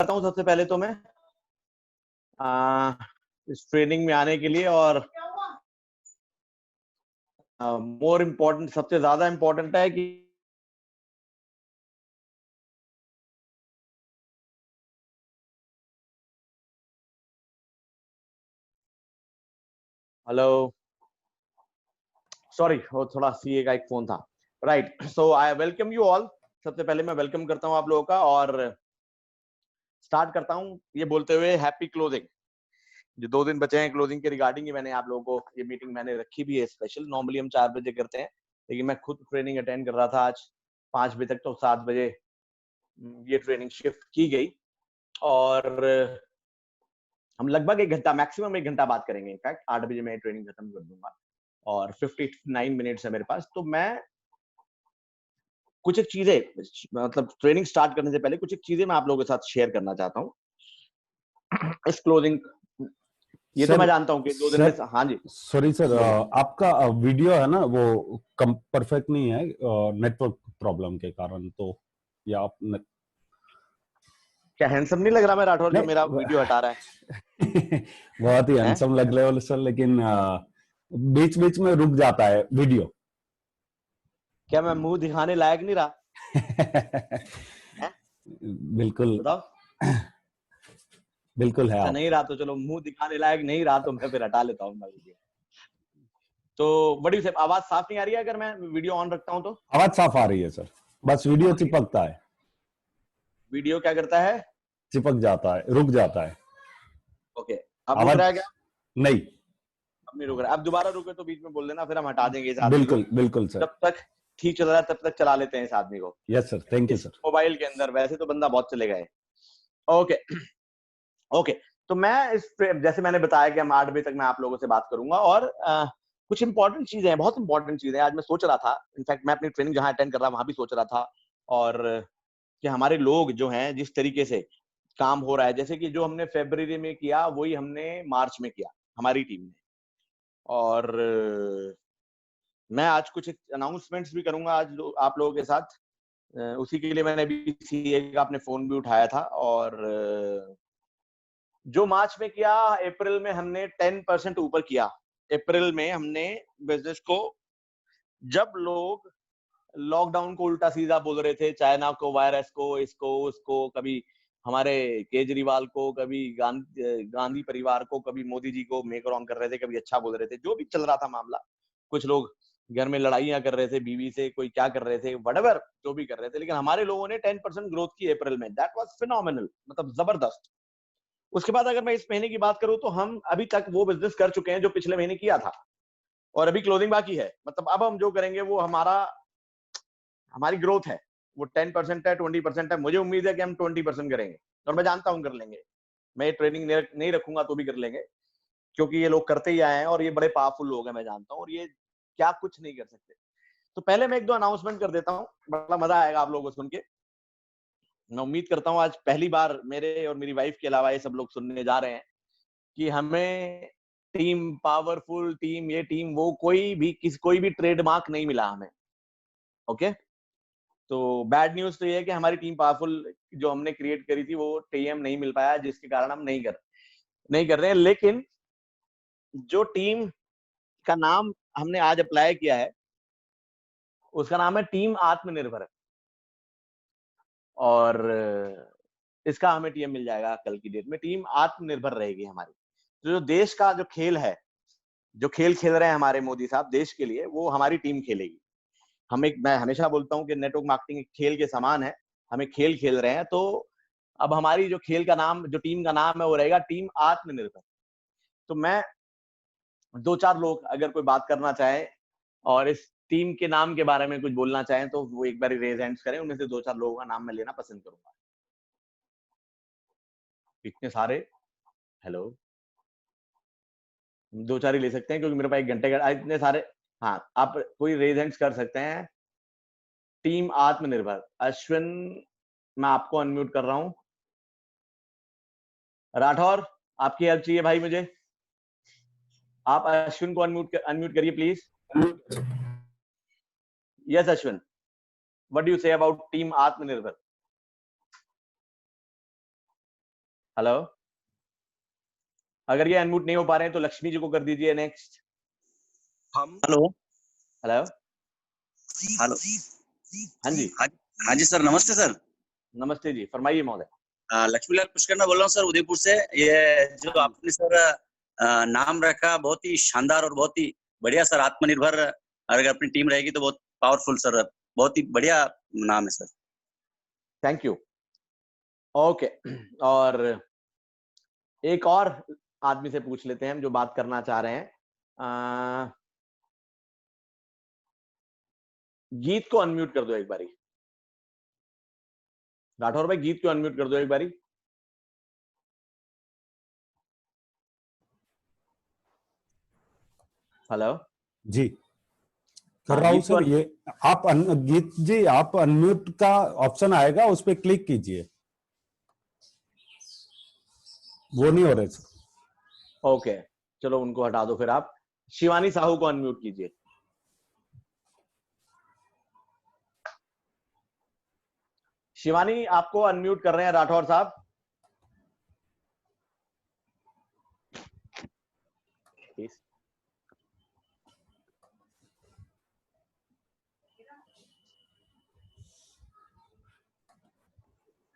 करता हूँ सबसे पहले तो मैं इस ट्रेनिंग में आने के लिए, और मोर इम्पोर्टेंट, सबसे ज्यादा इम्पोर्टेंट है कि हेलो, सॉरी वो थोड़ा सीए का एक फोन था। Right, so I welcome you all. सबसे पहले मैं वेलकम करता हूँ आप लोगों का, और स्टार्ट करता हूँ ये बोलते हुए हैप्पी क्लोजिंग। जो 2 दिन बचे हैं क्लोजिंग के रिगार्डिंग ही मैंने आप लोगों को ये मीटिंग मैंने रखी भी है स्पेशल। नॉर्मली हम 4 बजे करते हैं, लेकिन मैं खुद ट्रेनिंग अटेंड कर रहा था आज 5 बजे तक, तो 7 बजे ये ट्रेनिंग शिफ्ट की गई। और हम लगभग 1 घंटा, मैक्सिमम 1 घंटा बात करेंगे। इनफैक्ट 8 बजे मैं ट्रेनिंग खत्म कर दूंगा, और 59 मिनट्स है मेरे पास। तो मैं कुछ एक चीजें, मतलब ट्रेनिंग स्टार्ट करने से पहले कुछ एक चीजें मैं आप लोगों के साथ शेयर करना चाहता हूँ इस क्लोजिंग। ये तो सर मैं जानता हूँ कि 2 दिन में। सर हाँ जी सॉरी सर, बोलिए। आपका वीडियो है ना वो कम परफेक्ट नहीं है नेटवर्क प्रॉब्लम के कारण, तो या आप क्या हैंडसम नहीं लग रहा मैं राठौर जो मेरा नहीं वीडियो हटा रहा बहुत ही है? हैंडसम लग रहे हो सर, लेकिन बीच बीच में रुक जाता है वीडियो। क्या मैं मुंह दिखाने लायक नहीं रहा है? बिल्कुल बताओ। बिल्कुल है अच्छा आप। नहीं रहा तो चलो, मुंह दिखाने लायक नहीं रहा तो मैं फिर हटा लेता हूँ मैं वीडियो। तो बड़ी से आवाज साफ नहीं आ रही है अगर मैं वीडियो ऑन रखता हूँ तो? आवाज साफ आ रही है सर, बस वीडियो ओके। चिपकता है, वीडियो क्या करता है? चिपक जाता है, रुक जाता है। ओके। अब रुक रहा है आवाज क्या? नहीं। अब नहीं रुक रहा। अब दोबारा रुके तो बीच में बोल देना, फिर हम हटा देंगे इस आदमी को। बिल्कुल बिल्कुल सर। जब तक ठीक चल रहा है तब तक चला लेते हैं इस आदमी को। यस सर, थैंक यू इस सर। मोबाइल के अंदर वैसे तो बंदा बहुत चले गए। ओके। ओके। तो मैं इस, जैसे मैंने बताया कि हम 8 बजे तक मैं आप लोगों से बात करूंगा, और कुछ इंपॉर्टेंट चीजें हैं, बहुत इंपॉर्टेंट चीजें हैं। आज मैं सोच रहा था, इनफैक्ट मैं अपनी ट्रेनिंग जहां अटेंड कर रहा वहां भी सोच रहा था, और कि हमारे लोग जो हैं जिस तरीके से काम हो रहा है, जैसे कि जो हमने फरवरी में किया वही हमने मार्च में किया हमारी टीम ने। और मैं आज कुछ अनाउंसमेंट्स भी करूंगा आज आप लोगों के साथ। उसी के लिए मैंने अभी सीए का अपने फोन भी उठाया था। और जो मार्च में किया, अप्रैल में हमने 10% ऊपर किया। अप्रैल में हमने बिजनेस को, जब लोग लॉकडाउन को उल्टा सीधा बोल रहे थे, चाइना को, वायरस को, इसको उसको, कभी हमारे केजरीवाल को, कभी गांधी परिवार को, कभी मोदी जी को मेक ऑन कर रहे थे, कभी अच्छा बोल रहे थे, जो भी चल रहा था मामला। कुछ लोग घर में लड़ाइयां कर रहे थे बीवी से, कोई क्या कर रहे थे, वटएवर जो भी कर रहे थे, लेकिन हमारे लोगों ने 10% ग्रोथ की अप्रैल में। दैट वाज फिनोमिनल, मतलब जबरदस्त। उसके बाद अगर मैं इस महीने की बात करूं तो हम अभी तक वो बिजनेस कर चुके हैं जो पिछले महीने किया था, और अभी क्लोजिंग बाकी है। मतलब अब हम जो करेंगे वो हमारी ग्रोथ है। वो 10% है, 20% है। मुझे उम्मीद है कि हम 20% करेंगे, और मैं जानता हूं कर लेंगे। मैं ये ट्रेनिंग नहीं रखूंगा तो भी कर लेंगे, क्योंकि ये लोग करते ही आए हैं और ये बड़े पावरफुल लोग हैं, मैं जानता हूँ, और ये क्या कुछ नहीं कर सकते। तो पहले मैं 1-2 अनाउंसमेंट कर देता हूँ, बड़ा मजा आएगा आप लोगों को सुन के। मैं उम्मीद करता हूँ आज पहली बार मेरे और मेरी वाइफ के अलावा ये सब लोग सुनने जा रहे हैं कि हमें टीम पावरफुल, टीम ये, टीम वो, कोई भी ट्रेडमार्क नहीं मिला हमें। ओके। तो बैड न्यूज तो ये है कि हमारी टीम पावरफुल जो हमने क्रिएट करी थी वो टीएम नहीं मिल पाया, जिसके कारण हम नहीं कर रहे हैं। लेकिन जो टीम का नाम हमने आज अप्लाई किया है उसका नाम है टीम आत्मनिर्भर, और इसका हमें टीएम मिल जाएगा कल की डेट में। टीम आत्मनिर्भर रहेगी हमारी। तो जो देश का जो खेल है, जो खेल खेल रहे हैं हमारे मोदी साहब देश के लिए, वो हमारी टीम खेलेगी। मैं हमेशा बोलता हूं कि नेटवर्क मार्केटिंग एक खेल के समान है। हमें खेल खेल रहे हैं, तो अब हमारी जो खेल का नाम, जो टीम का नाम है वो रहेगा टीम आत्मनिर्भर। तो मैं 2-4 लोग अगर कोई बात करना चाहे और इस टीम के नाम के बारे में कुछ बोलना चाहें तो वो एक बार रेज हैंड्स करें। उनमें से 2-4 लोगों का नाम मैं लेना पसंद करूंगा। इतने सारे, हेलो, 2-4 ही ले सकते हैं क्योंकि मेरे पास 1 घंटे का इतने सारे। हाँ, आप कोई रेज हैंड्स कर सकते हैं। टीम आत्मनिर्भर, अश्विन, मैं आपको अनम्यूट कर रहा हूं। राठौर, आपकी हेल्प चाहिए भाई मुझे। आप अश्विन को अनम्यूट करिए please. Yes Ashwin, what do you say about team आत्मनिर्भर? हेलो, अगर ये अनम्यूट नहीं हो पा रहे हैं तो लक्ष्मी जी को कर दीजिए नेक्स्ट। हम हेलो हेलो, हेलो हाँ जी, हाँ जी सर, नमस्ते सर। नमस्ते जी, फरमाइए महोदय। लक्ष्मीलाल पुष्कर बोल रहा हूँ सर, उदयपुर से। ये जो हाँ जी, आपने सर नाम रखा, बहुत ही शानदार और बहुत ही बढ़िया सर। आत्मनिर्भर अगर अपनी टीम रहेगी तो बहुत पावरफुल सर, बहुत ही बढ़िया नाम है सर। Thank you. ओके, और एक और आदमी से पूछ लेते हैं हम जो बात करना चाह रहे हैं। गीत को अनम्यूट कर दो एक बारी। राठौर भाई, गीत को अनम्यूट कर दो एक बारी। हेलो जी कर हाँ, रहा हूँ गीत को सर। ये आप गीत जी, आप अनम्यूट का ऑप्शन आएगा, उस पर क्लिक कीजिए। वो नहीं हो रहे सर। ओके, चलो उनको हटा दो फिर। आप शिवानी साहू को अनम्यूट कीजिए। शिवानी, आपको अनम्यूट कर रहे हैं राठौर साहब।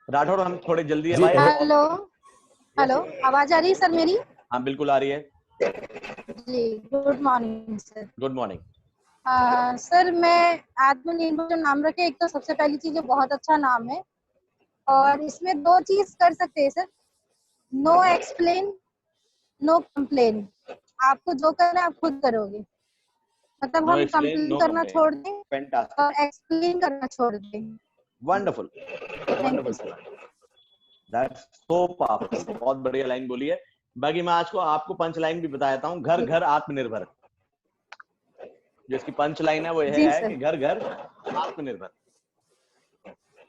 राठौर, हम थोड़े जल्दी है जी भाई। हेलो हेलो, आवाज आ रही है सर मेरी? हाँ बिल्कुल आ रही है। जी, good morning sir. Good morning. Sir, मैं आत्मनिर्भर जो नाम रखे, एक तो सबसे पहली चीज ये बहुत अच्छा नाम है, और इसमें दो चीज कर सकते हैं sir. No explain, no complain. आपको जो करना है आप खुद करोगे। मतलब नो हम एक्सप्लेन, कंप्लेन नो करना कंप्लेन। छोड़ दें फैंटास्टिक, और एक्सप्लेन करना छोड़ दें। Wonderful, thank you wonderful. Sir. That's so powerful, बहुत बढ़िया लाइन बोली है। बाकी मैं आज को आपको पंच लाइन भी बता देता हूँ। घर घर आत्मनिर्भर, जो इसकी पंच लाइन है वो यह जी है सर, कि घर घर आत्मनिर्भर।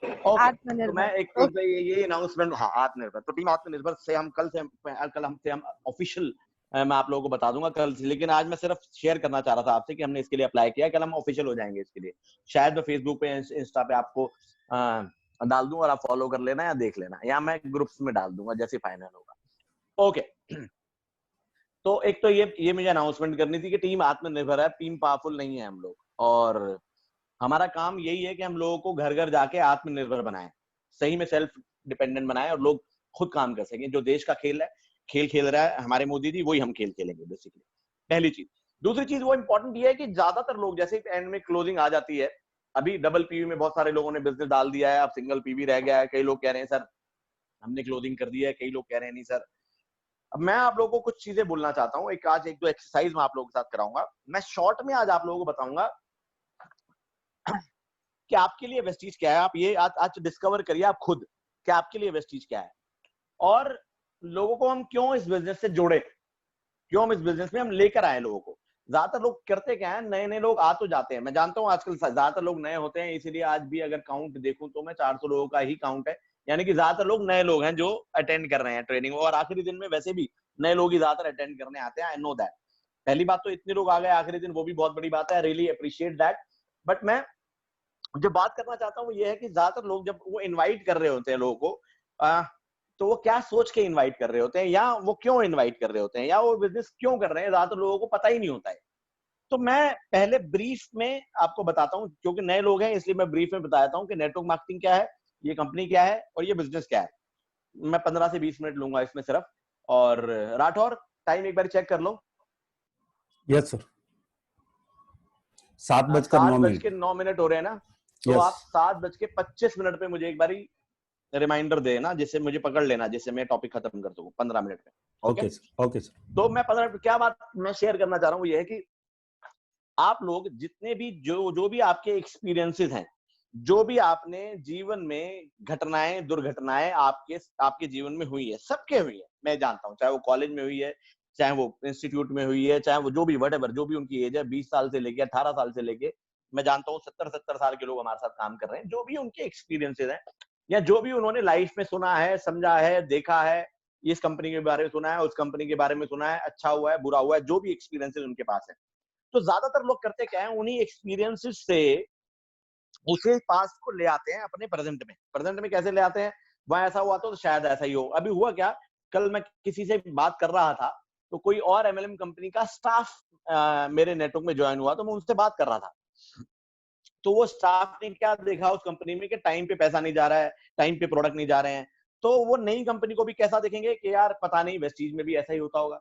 ओके, तो मैं आत्मनिर्भर। एक तो ये अनाउंसमेंट, हाँ आत्मनिर्भर, तो टीम आत्मनिर्भर से हम कल हमसे हम ऑफिशियल, मैं आप लोगों को बता दूंगा कल से। लेकिन आज मैं सिर्फ शेयर करना चाह रहा था आपसे कि हमने इसके लिए अप्लाई किया। कल हम ऑफिशियल हो जाएंगे इसके लिए। शायद मैं फेसबुक पे, इंस्टा पे आपको डाल दूंगा और आप फॉलो कर लेना या देख लेना, या मैं ग्रुप्स में डाल दूंगा जैसे फाइनल होगा। ओके, तो एक तो ये मुझे अनाउंसमेंट करनी थी कि टीम आत्मनिर्भर है, टीम पावरफुल नहीं है हम लोग। और हमारा काम यही है कि हम लोगों को घर घर जाके आत्मनिर्भर बनाएं, सही में सेल्फ डिपेंडेंट बनाएं, और लोग खुद काम कर सकें। जो देश का खेल है, खेल खेल रहा है हमारे मोदी जी, वही हम खेल खेलेंगे बेसिकली। पहली चीज। दूसरी चीज वो इंपॉर्टेंट ये है कि ज्यादातर लोग, जैसे एंड में क्लोजिंग आ जाती है, अभी डबल पीवी में बहुत सारे लोगों ने बिजनेस डाल दिया है, अब सिंगल पीवी रह गया है। कई लोग कह रहे हैं सर हमने क्लोजिंग कर दिया है, कई लोग कह रहे हैं नहीं सर। अब मैं आप लोगों को कुछ चीजें बोलना चाहता हूँ। आज एक दो एक्सरसाइज मैं आप लोगों के साथ कराऊंगा। मैं शॉर्ट में आज आप लोगों को बताऊंगा कि आपके लिए वेस्टीज क्या है। आप ये आज डिस्कवर करिए आप खुद कि आपके लिए वेस्टीज क्या है, और लोगों को हम क्यों इस बिजनेस से जोड़े, क्यों हम इस बिजनेस में हम लेकर आए लोगों को। ज्यादातर लोग करते क्या है, नए नए लोग आ तो जाते हैं, मैं जानता हूँ आजकल ज्यादातर लोग नए होते हैं, इसीलिए आज भी अगर काउंट देखूं तो मैं 400 लोगों का ही काउंट है। यानी कि ज्यादातर लोग नए लोग हैं जो अटेंड कर रहे हैं ट्रेनिंग, और आखिरी दिन में वैसे भी नए लोग ही ज्यादातर अटेंड करने आते हैं। I know that. पहली बात तो इतने लोग आ गए आखिरी दिन, वो भी बहुत बड़ी बात है, रियली अप्रिशिएट दैट। बट मैं जो बात करना चाहता हूँ वो ये है कि ज्यादातर लोग जब वो इनवाइट कर रहे होते हैं लोगों को, तो वो क्या सोच के इनवाइट कर रहे होते हैं, या वो क्यों इनवाइट कर रहे होते हैं, या वो बिजनेस क्यों कर रहे हैं, ज्यादातर लोगों को पता ही नहीं होता है। तो मैं पहले ब्रीफ में आपको बताता हूँ, क्योंकि नए लोग हैं इसलिए मैं ब्रीफ में बताता हूँ कि नेटवर्क मार्केटिंग क्या है, ये कंपनी क्या है, और ये बिजनेस क्या है। मैं 15 से 20 मिनट लूंगा इसमें सिर्फ। और राठौर, टाइम एक बार चेक कर लो। यस सर, 7 बज 7:09। के 9 मिनट हो रहे हैं ना, तो यस। आप 7:25 पे मुझे एक बारी रिमाइंडर देना, जिससे मुझे पकड़ लेना, जिससे मैं टॉपिक खत्म कर दूं 15 मिनट में। Okay, okay sir, okay sir. तो मैं 15 मिनट क्या बात मैं शेयर करना चाह रहा हूँ, ये है कि आप लोग जितने भी जो भी आपके एक्सपीरियंसेस हैं, जो भी आपने जीवन में घटनाएं दुर्घटनाएं आपके आपके जीवन में हुई है, सबके हुई है, मैं जानता हूं, चाहे वो कॉलेज में हुई है, चाहे वो इंस्टीट्यूट में हुई है, चाहे वो जो भी वट एवर, जो भी उनकी एज है, 20 साल से लेके 18 साल से लेके, मैं जानता हूँ 70-70 साल के लोग हमारे साथ काम कर रहे हैं। जो भी उनके एक्सपीरियंसेस हैं, या जो भी उन्होंने लाइफ में सुना है, समझा है, देखा है, इस कंपनी के बारे में सुना है, उस कंपनी के बारे में सुना है, अच्छा हुआ है, बुरा हुआ है, जो भी एक्सपीरियंसेस उनके पास है, तो ज्यादातर लोग करते क्या है, उन्हीं एक्सपीरियंसेस से उसे पास्ट को ले आते हैं अपने प्रेजेंट में। प्रेजेंट में कैसे ले आते हैं, वहां ऐसा हुआ तो शायद ऐसा ही हो। अभी हुआ क्या, कल मैं किसी से बात कर रहा था तो कोई और MLM कंपनी का स्टाफ मेरे नेटवर्क में ज्वाइन हुआ, तो मैं उनसे बात कर रहा था। तो वो स्टाफ ने क्या देखा उस कंपनी में कि टाइम पे पैसा नहीं जा रहा है, टाइम पे प्रोडक्ट नहीं जा रहे हैं, तो वो नई कंपनी को भी कैसा देखेंगे कि यार पता नहीं वेस्टीज में भी ऐसा ही होता होगा,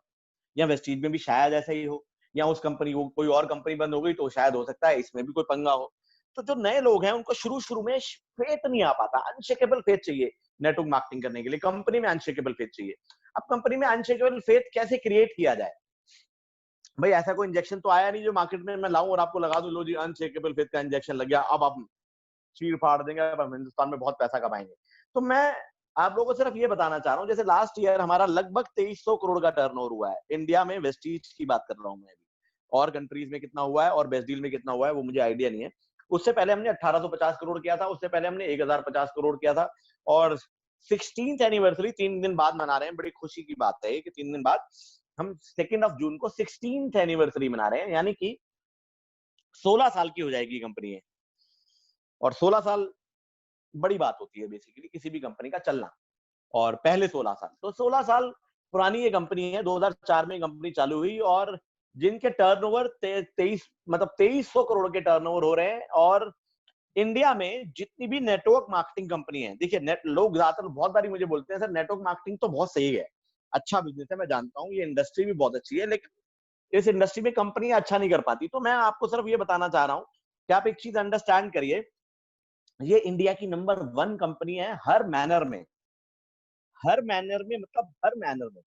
या वेस्टीज में भी शायद ऐसा ही हो, या उस कंपनी को कोई और कंपनी बंद हो गई तो शायद हो सकता है इसमें भी कोई पंगा हो। तो जो नए लोग हैं उनको शुरू शुरू में फेथ नहीं आ पाता, अनशेकेबल फेथ चाहिए नेटवर्क मार्केटिंग करने के लिए। कंपनी में अनशेकेबल फेथ चाहिए। अब कंपनी में अनशेकेबल फेथ कैसे क्रिएट किया जाए? भाई ऐसा कोई इंजेक्शन तो आया नहीं जो मार्केट में मैं लाऊं और आपको लगा दूं, लो जी अनशेकेबल फेथ का इंजेक्शन लग गया, अब आप चीर फाड़ देंगे, अब हम हिंदुस्तान में बहुत पैसा कमाएंगे। तो मैं आप लोगों को सिर्फ ये बताना चाह रहा हूँ, जैसे लास्ट ईयर हमारा लगभग 2300 करोड़ का टर्नओवर हुआ है इंडिया में, वेस्टीज की बात कर रहा हूँ मैं अभी। और कंट्रीज में कितना हुआ है और बेस्ट डील में कितना हुआ है वो मुझे आइडिया नहीं है। उससे पहले हमने 1850 करोड़ किया था, उससे पहले हमने 1050 करोड़ किया था, और 16th एनिवर्सरी 3 दिन बाद मना रहे हैं। बड़ी खुशी की बात है कि 3 दिन बाद हम 2 जून को 16th एनिवर्सरी मना रहे हैं, यानी कि 16 साल की हो जाएगी कंपनी। और 16 साल बड़ी बात होती है बेसिकली किसी भी कंपनी का चलना। और पहले 16 साल, तो 16 साल पुरानी ये कंपनी है। 2004 में कंपनी चालू हुई और जिनके टर्नओवर 2300 करोड़ के टर्नओवर हो रहे हैं। और इंडिया में जितनी भी नेटवर्क मार्केटिंग कंपनी है, देखिए लोग ज्यादातर बहुत बारी मुझे बोलते हैं सर नेटवर्क मार्केटिंग तो बहुत सही है, अच्छा बिजनेस है, मैं जानता हूँ ये इंडस्ट्री भी बहुत अच्छी है, लेकिन इस इंडस्ट्री में कंपनियां अच्छा नहीं कर पाती। तो मैं आपको सिर्फ ये बताना चाह रहा हूँ कि आप एक चीज अंडरस्टैंड करिए, ये इंडिया की नंबर 1 कंपनी है हर मैनर में, मतलब हर मैनर में।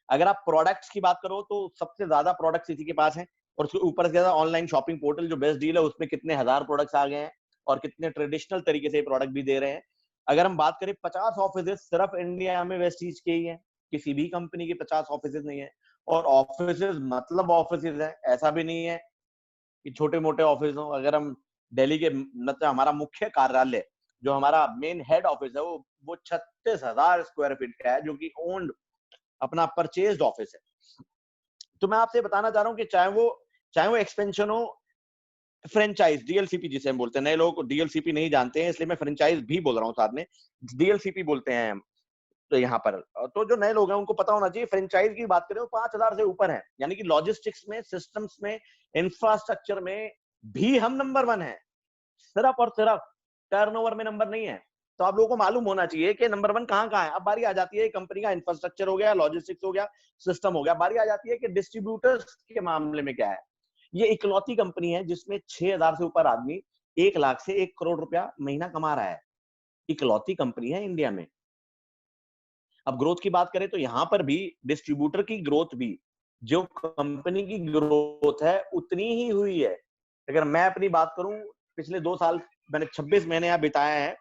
अगर आप प्रोडक्ट्स की बात करो तो सबसे ज्यादा प्रोडक्ट्स इसी के पास हैं, और उसके ऊपर से ऑनलाइन शॉपिंग पोर्टल जो बेस्ट डील है उसमें कितने हजार प्रोडक्ट्स आ गए हैं, और कितने ट्रेडिशनल तरीके से प्रोडक्ट भी दे रहे हैं। अगर हम बात करें 50 ऑफिस सिर्फ इंडिया में वेस्टीज के ही हैं, किसी भी कंपनी के 50 ऑफिस नहीं है। और ऑफिस मतलब ऑफिस है, ऐसा भी नहीं है कि छोटे मोटे ऑफिस हो। अगर हम दिल्ली के मतलब हमारा मुख्य कार्यालय जो हमारा मेन हेड ऑफिस है वो 36,000 स्क्वायर फीट का है, जो कि ओन्ड अपना परचेज्ड ऑफिस है। तो मैं आपसे बताना चाह रहा हूँ कि चाहे वो एक्सपेंशन हो, फ्रेंचाइज डीएलसीपी जिसे हम बोलते हैं, नए लोग डीएलसीपी नहीं जानते हैं इसलिए मैं फ्रेंचाइज भी बोल रहा हूँ साथ में, डीएलसीपी बोलते हैं हम तो यहाँ पर। तो जो नए लोग हैं उनको पता होना चाहिए, फ्रेंचाइज की बात करें 5,000 से ऊपर है, यानी कि लॉजिस्टिक्स में, सिस्टम्स में, इंफ्रास्ट्रक्चर में भी हम नंबर 1 है, सिर्फ और सिर्फ टर्नओवर में नंबर नहीं है। तो आप लोगों को मालूम होना चाहिए कि नंबर 1 कहाँ है। अब बारी आ जाती है कंपनी का इंफ्रास्ट्रक्चर हो गया, लॉजिस्टिक्स हो गया, सिस्टम हो गया, बारी आ जाती है कि डिस्ट्रीब्यूटर्स के मामले में क्या है। ये इकलौती कंपनी है जिसमें 6,000 से ऊपर आदमी 1 लाख से 1 करोड़ रुपया महीना कमा रहा है, इकलौती कंपनी है इंडिया में। अब ग्रोथ की बात करें तो यहां पर भी डिस्ट्रीब्यूटर की ग्रोथ भी जो कंपनी की ग्रोथ है उतनी ही हुई है। अगर मैं अपनी बात करूं, पिछले 2 साल मैंने 26 महीने यहाँ बिताए हैं,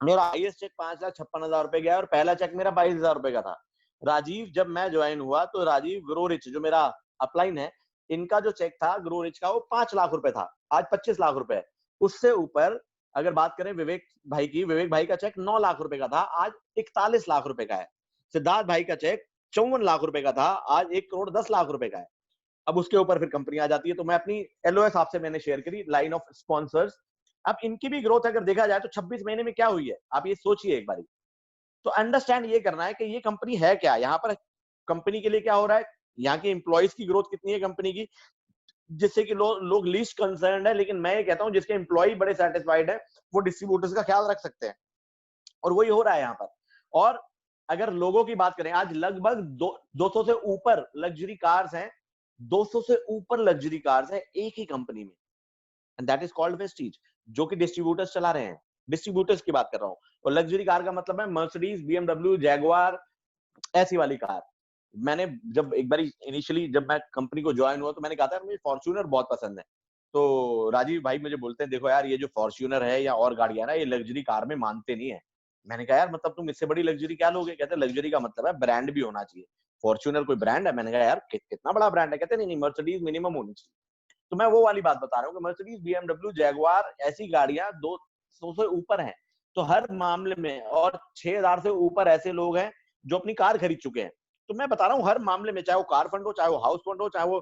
मेरा हाईएस्ट चेक 5,56,000 रुपए गया और पहला चेक मेरा 22,000 रुपए का था। राजीव जब मैं ज्वाइन हुआ तो राजीव ग्रो रिच जो मेरा अपलाइन है, इनका जो चेक था ग्रो रिच का वो 5 लाख रुपए था, आज 25 लाख रुपए। उससे ऊपर अगर बात करें विवेक भाई की, विवेक भाई का चेक 9 लाख रुपए का था, आज 41 लाख रुपए का है। सिद्धार्थ भाई का चेक 54 लाख रुपए का था, आज 1 करोड़ 10 लाख रुपए का है। अब उसके ऊपर फिर कंपनी आ जाती है। तो मैं अपनी एलओएस आपसे मैंने शेयर करी, लाइन ऑफ स्पॉन्सर्स। अब इनकी भी ग्रोथ अगर देखा जाए तो 26 महीने में क्या हुई है, आप ये सोचिए एक बारी। तो अंडरस्टैंड ये करना है कि ये कंपनी है क्या, यहाँ पर कंपनी के लिए क्या हो रहा है, यहाँ के एम्प्लॉइज की ग्रोथ कितनी है कंपनी की, जिससे कि लोग लीस्ट कंसर्न है। लेकिन मैं ये कहता हूँ जिसके एम्प्लॉय बड़े सेटिस्फाइड है वो डिस्ट्रीब्यूटर्स का ख्याल रख सकते हैं, और वही हो रहा है यहाँ पर। और अगर लोगों की बात करें, आज लगभग 200 से ऊपर लग्जरी कार्स हैं, 200 से ऊपर लग्जरी कार्स हैं एक ही कंपनी में, and that is called Vestige, जो कि डिस्ट्रीब्यूटर्स चला रहे हैं। डिस्ट्रीब्यूटर्स की बात कर रहा हूँ। और लग्जरी कार का मतलब है मर्सिडीज, बीएमडब्ल्यू, जैगुआर, ऐसी वाली कार। मैंने जब एक बार इनिशियली जब मैं कंपनी को ज्वाइन हुआ तो मैंने कहा था मुझे फॉर्च्यूनर बहुत पसंद है। तो राजीव भाई मुझे बोलते हैं देखो यार ये जो फॉर्च्यूनर है या और गाड़ियां ना ये लग्जरी कार में मानते नहीं है। मैंने कहा यार मतलब तुम इससे बड़ी लग्जरी क्या लोगे? कहते लग्जरी का मतलब है ब्रांड भी होना चाहिए। फॉर्च्यूनर कोई ब्रांड है? मैंने कहा यार कितना बड़ा ब्रांड है? कहते नहीं, मर्सिडीज मिनिमम होनी चाहिए। तो मैं वो वाली बात बता रहा हूँ कि मर्सिडीज, बीएमडब्ल्यू, जैगुआर ऐसी गाड़ियां 200 से ऊपर हैं। तो हर मामले में, और 6,000 से ऊपर ऐसे लोग हैं जो अपनी कार खरीद चुके हैं। तो मैं बता रहा हूँ हर मामले में, चाहे वो कार फंड हो, चाहे वो हाउस फंड हो, चाहे वो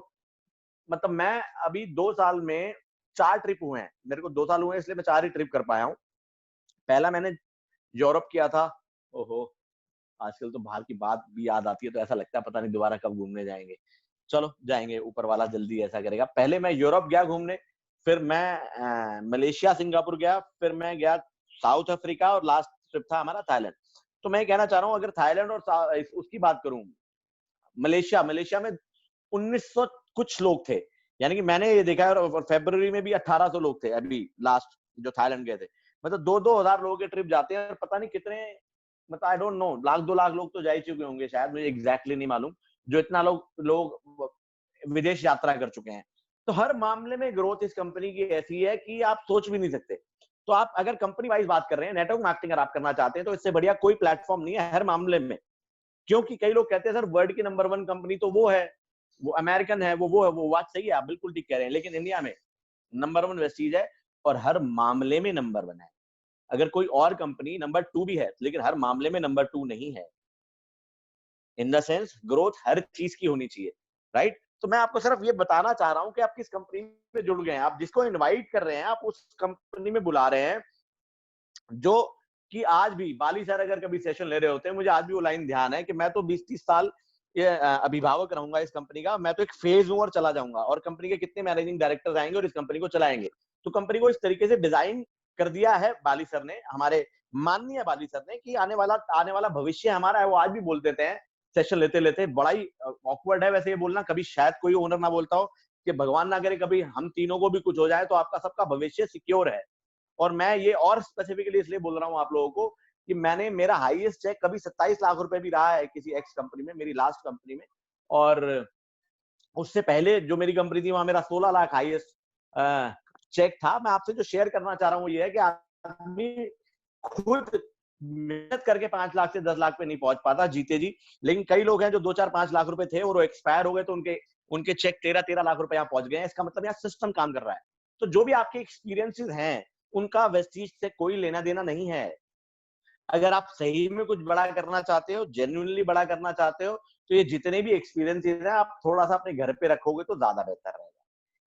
मतलब मैं अभी 2 साल में 4 ट्रिप हुए हैं। मेरे को 2 साल हुए इसलिए मैं 4 ही ट्रिप कर पाया हूँ। पहला मैंने यूरोप किया था। ओहो, आजकल तो बाहर की बात भी याद आती है तो ऐसा लगता है पता नहीं दोबारा कब घूमने जाएंगे। चलो जाएंगे, ऊपर वाला जल्दी ऐसा करेगा। पहले मैं यूरोप गया घूमने, फिर मैं मलेशिया, सिंगापुर गया, फिर मैं गया साउथ अफ्रीका, और लास्ट ट्रिप था हमारा थाईलैंड। तो मैं कहना चाह रहा हूँ, अगर थाईलैंड और उसकी बात करूं, मलेशिया मलेशिया में 1900 कुछ लोग थे, यानी कि मैंने ये देखा है, और फरवरी में भी 1800 लोग थे अभी लास्ट जो थाईलैंड गए थे। मतलब 2-2 हजार लोगों के ट्रिप जाते हैं, और पता नहीं कितने, मतलब आई डोंट नो, 1-2 लाख लोग तो जा ही चुके होंगे शायद, मुझे एग्जैक्टली नहीं मालूम, जो इतना लोग विदेश यात्रा कर चुके हैं। तो हर मामले में ग्रोथ इस कंपनी की ऐसी है कि आप सोच भी नहीं सकते। तो आप अगर कंपनी वाइज बात कर रहे हैं, नेटवर्क मार्केटिंग अगर आप करना चाहते हैं, तो इससे बढ़िया कोई प्लेटफॉर्म नहीं है हर मामले में। क्योंकि कई लोग कहते हैं सर वर्ल्ड की नंबर 1 कंपनी तो वो है, वो अमेरिकन है, वो है, वो बात सही है, आप बिल्कुल ठीक कह रहे हैं, लेकिन इंडिया में नंबर 1 वेस्टीज है, और हर मामले में नंबर 1 है। अगर कोई और कंपनी नंबर 2 भी है, लेकिन हर मामले में नंबर 2 नहीं है। इन द सेंस ग्रोथ हर चीज की होनी चाहिए, राइट? तो मैं आपको सिर्फ ये बताना चाह रहा हूं कि आप किस कंपनी में जुड़ गए हैं, आप जिसको इनवाइट कर रहे हैं, आप उस कंपनी में बुला रहे हैं, जो कि आज भी बाली सर अगर कभी सेशन ले रहे होते हैं, मुझे आज भी वो लाइन ध्यान है कि मैं तो 20-30 साल ये अभिभावक रहूंगा इस कंपनी का, मैं तो एक फेज हूं और चला जाऊंगा, और कंपनी के कितने मैनेजिंग डायरेक्टर आएंगे और इस कंपनी को चलाएंगे। तो कंपनी को इस तरीके से डिजाइन कर दिया है बाली सर ने, हमारे माननीय बाली सर ने, कि आने वाला भविष्य हमारा है। वो आज भी बोल देते हैं सेशन लेते लेते, बड़ा ही ऑकवर्ड है वैसे ये बोलना, कभी शायद कोई ओनर ना बोलता हो कि भगवान ना करे कभी हम तीनों को भी कुछ हो जाए तो आपका सबका भविष्य सिक्योर है। और मैं ये और स्पेसिफिकली इसलिए बोल रहा हूं आप लोगों को कि मैंने, मेरा हाईएस्ट चेक कभी 27 लाख रुपए भी रहा है किसी एक्स कंपनी में, मेरी लास्ट कंपनी में, और उससे पहले जो मेरी कंपनी थी वहां मेरा 16 लाख हाईएस्ट चेक था। मैं आपसे जो शेयर करना चाह रहा हूँ ये है कि आदमी खुद मेहनत करके 5 लाख से 10 लाख पे नहीं पहुंच पाता जीते जी, लेकिन कई लोग हैं जो 2-4-5 लाख रुपए थे और वो एक्सपायर हो गए, तो उनके उनके चेक 13-13 लाख रुपए यहाँ पहुंच गए हैं। इसका मतलब यहाँ सिस्टम काम कर रहा है। तो जो भी आपके एक्सपीरियंसेस हैं, उनका वेस्टीज से कोई लेना देना नहीं है। अगर आप सही में कुछ बड़ा करना चाहते हो, जेन्युइनली बड़ा करना चाहते हो, तो ये जितने भी एक्सपीरियंसेस हैं आप थोड़ा सा अपने घर पे रखोगे तो ज्यादा बेहतर रहेगा।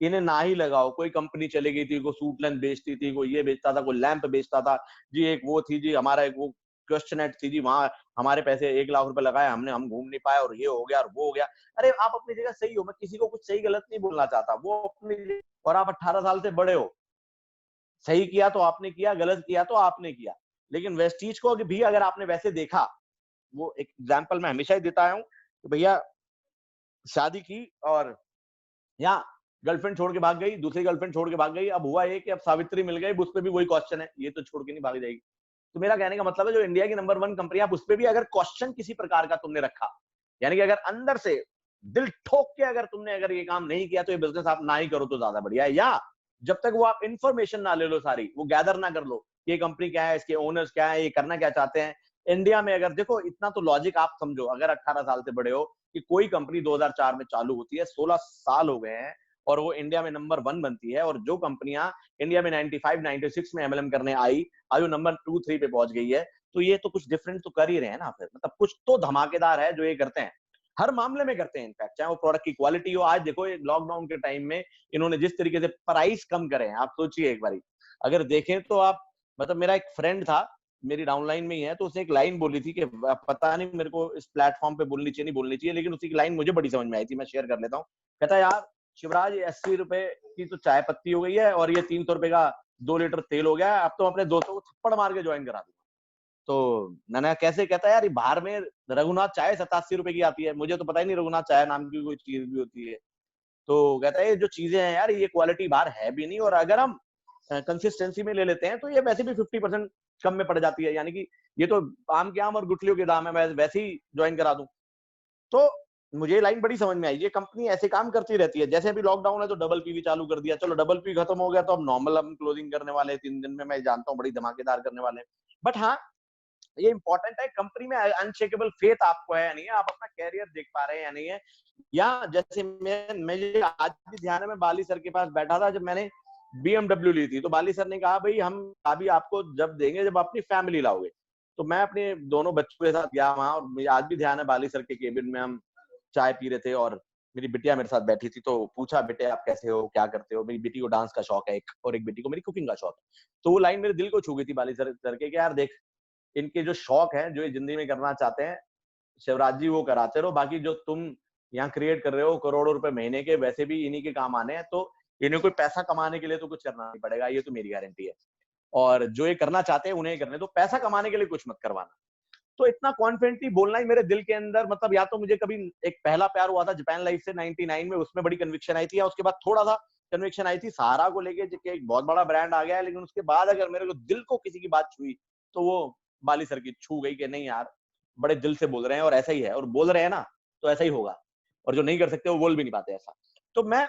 इन्हें ना ही लगाओ। कोई कंपनी चली गई थी, कोई सूट लेंथ बेचती थी, कोई ये बेचता था, कोई लैंप बेचता था जी, एक वो थी जी, हमारा एक वो क्वेश्चनेट थी जी, वहां हमारे पैसे 1 लाख रुपए लगाए हमने, हम घूम नहीं पाए, और ये हो गया और वो हो गया। अरे आप अपनी जगह सही हो, मैं किसी को कुछ सही गलत नहीं बोलना चाहता, वो अपनी, और आप 18 साल से बड़े हो, सही किया तो आपने किया, गलत किया तो आपने किया। लेकिन वेस्टीज को भी अगर आपने वैसे देखा, वो एक एग्जाम्पल मैं हमेशा ही देता आया हूँ कि भैया शादी की और यहाँ गर्लफ्रेंड छोड़ के भाग गई, दूसरी गर्लफ्रेंड छोड़ के भाग गई, अब हुआ ये कि अब सावित्री मिल गई, उस पर भी वही क्वेश्चन है, ये तो छोड़ के नहीं भाग जाएगी। तो मेरा कहने का मतलब है जो इंडिया की नंबर 1 कंपनी, आप उस पर भी अगर क्वेश्चन किसी प्रकार का तुमने रखा, यानी कि अगर अंदर से दिल ठोक के अगर तुमने अगर ये काम नहीं किया, तो ये बिजनेस आप ना ही करो तो ज्यादा बढ़िया है। या जब तक वो आप इंफॉर्मेशन ना ले लो, सारी वो गैदर ना कर लो कि ये कंपनी क्या है, इसके ओनर्स क्या है, ये करना क्या चाहते हैं। इंडिया में अगर देखो, इतना तो लॉजिक आप समझो, अगर 18 साल से बड़े हो, कि कोई कंपनी 2004 में चालू होती है, 16 साल हो गए हैं, और वो इंडिया में नंबर 1 बनती है, और जो कंपनियां इंडिया में 95-96 में एमएलएम करने आई, आज वो नंबर 2-3 पे पहुंच गई है। तो ये तो कुछ डिफरेंट तो कर ही रहे हैं ना, फिर मतलब कुछ तो धमाकेदार है जो ये करते हैं, हर मामले में करते हैं। इनफैक्ट चाहे वो प्रोडक्ट की क्वालिटी हो, आज देखो लॉकडाउन के टाइम में इन्होंने जिस तरीके से प्राइस कम करे हैं, आप सोचिए एक बारी, अगर देखें तो आप, मतलब मेरा एक फ्रेंड था, मेरी डाउनलाइन में ही है, तो उसने एक लाइन बोली थी कि पता नहीं मेरे को इस प्लेटफॉर्म पे बोलनी चाहिए नहीं बोलनी चाहिए, लेकिन उसी की लाइन मुझे बड़ी समझ में आई थी, मैं शेयर कर लेता हूँ। कहता यार शिवराज, 80 रुपए की तो चाय पत्ती हो गई है, और ये 300 रुपए का 2 लीटर तेल हो गया है, अब तो अपने दोस्तों को थप्पड़ मार के ज्वाइन करा दूंगा। तो मैंने कहा कैसे? कहता है यार बाहर में रघुनाथ चाय 87 रुपए की आती है, मुझे तो पता ही नहीं रघुनाथ चाय नाम की कोई चीज भी होती है। तो कहता है ये जो चीजें हैं यार, ये क्वालिटी बाहर है भी नहीं, और अगर हम कंसिस्टेंसी में ले लेते हैं तो ये वैसे भी 50% कम में पड़ जाती है, यानी कि ये तो आम के आम और गुठलियों के दाम है, मैं वैसे ही ज्वाइन करा दूं। तो मुझे लाइन बड़ी समझ में आई, ये कंपनी ऐसे काम करती रहती है। जैसे अभी लॉकडाउन है तो डबल पी भी चालू कर दिया, चलो डबल पी खत्म हो गया तो अब नॉर्मल हम क्लोजिंग करने वाले हैं 3 दिन में, मैं जानता हूँ बड़ी धमाकेदार करने वाले हैं। बट हाँ, ये इंपॉर्टेंट है कंपनी में अनशेकेबल फेथ आपको है या नहीं है, आप अपना कैरियर देख पा रहे हैं या नहीं है। या जैसे मुझे आज भी ध्यान है, मैं बाली सर के पास बैठा था जब मैंने BMW ली थी, तो बाली सर ने कहा भाई हम अभी आपको जब देंगे जब अपनी फैमिली लाओगे। तो मैं अपने दोनों बच्चों के साथ गया वहां, और मुझे आज भी ध्यान है बाली सर के केबिन में हम चाय पी रहे थे, और मेरी बिटिया मेरे साथ बैठी थी, तो पूछा बेटे आप कैसे हो, क्या करते हो? मेरी बेटी को डांस का शौक है एक, और एक बेटी को मेरी कुकिंग का शौक है। तो वो लाइन मेरे दिल को छू गई थी बाली सर के, यार देख इनके जो शौक है, जो ये जिंदगी में करना चाहते हैं, शिवराज जी वो कराते रहो। बाकी जो तुम यहाँ क्रिएट कर रहे हो करोड़ों रुपए महीने के, वैसे भी इन्हीं के काम आने हैं, तो इन्हें कोई पैसा कमाने के लिए तो कुछ करना नहीं पड़ेगा, ये तो मेरी गारंटी है। और जो ये करना चाहते हैं उन्हें करने दो, पैसा कमाने के लिए कुछ मत करवाना। तो इतना कॉन्फिडेंटली बोलना ही मेरे दिल के अंदर, मतलब या तो मुझे कभी एक पहला प्यार हुआ था जापान लाइफ से 99 में, उसमें बड़ी कन्विक्शन आई थी, या उसके बाद थोड़ा सा कन्विक्शन आई थी सहारा को लेके, जो कि एक बहुत बड़ा ब्रांड आ गया है, लेकिन उसके बाद अगर मेरे को दिल को किसी की बात छुई तो वो बाली सर की छू गई कि नहीं यार, बड़े दिल से बोल रहे हैं और ऐसा ही है, और बोल रहे हैं ना तो ऐसा ही होगा, और जो नहीं कर सकते वो बोल भी नहीं पाते ऐसा। तो मैं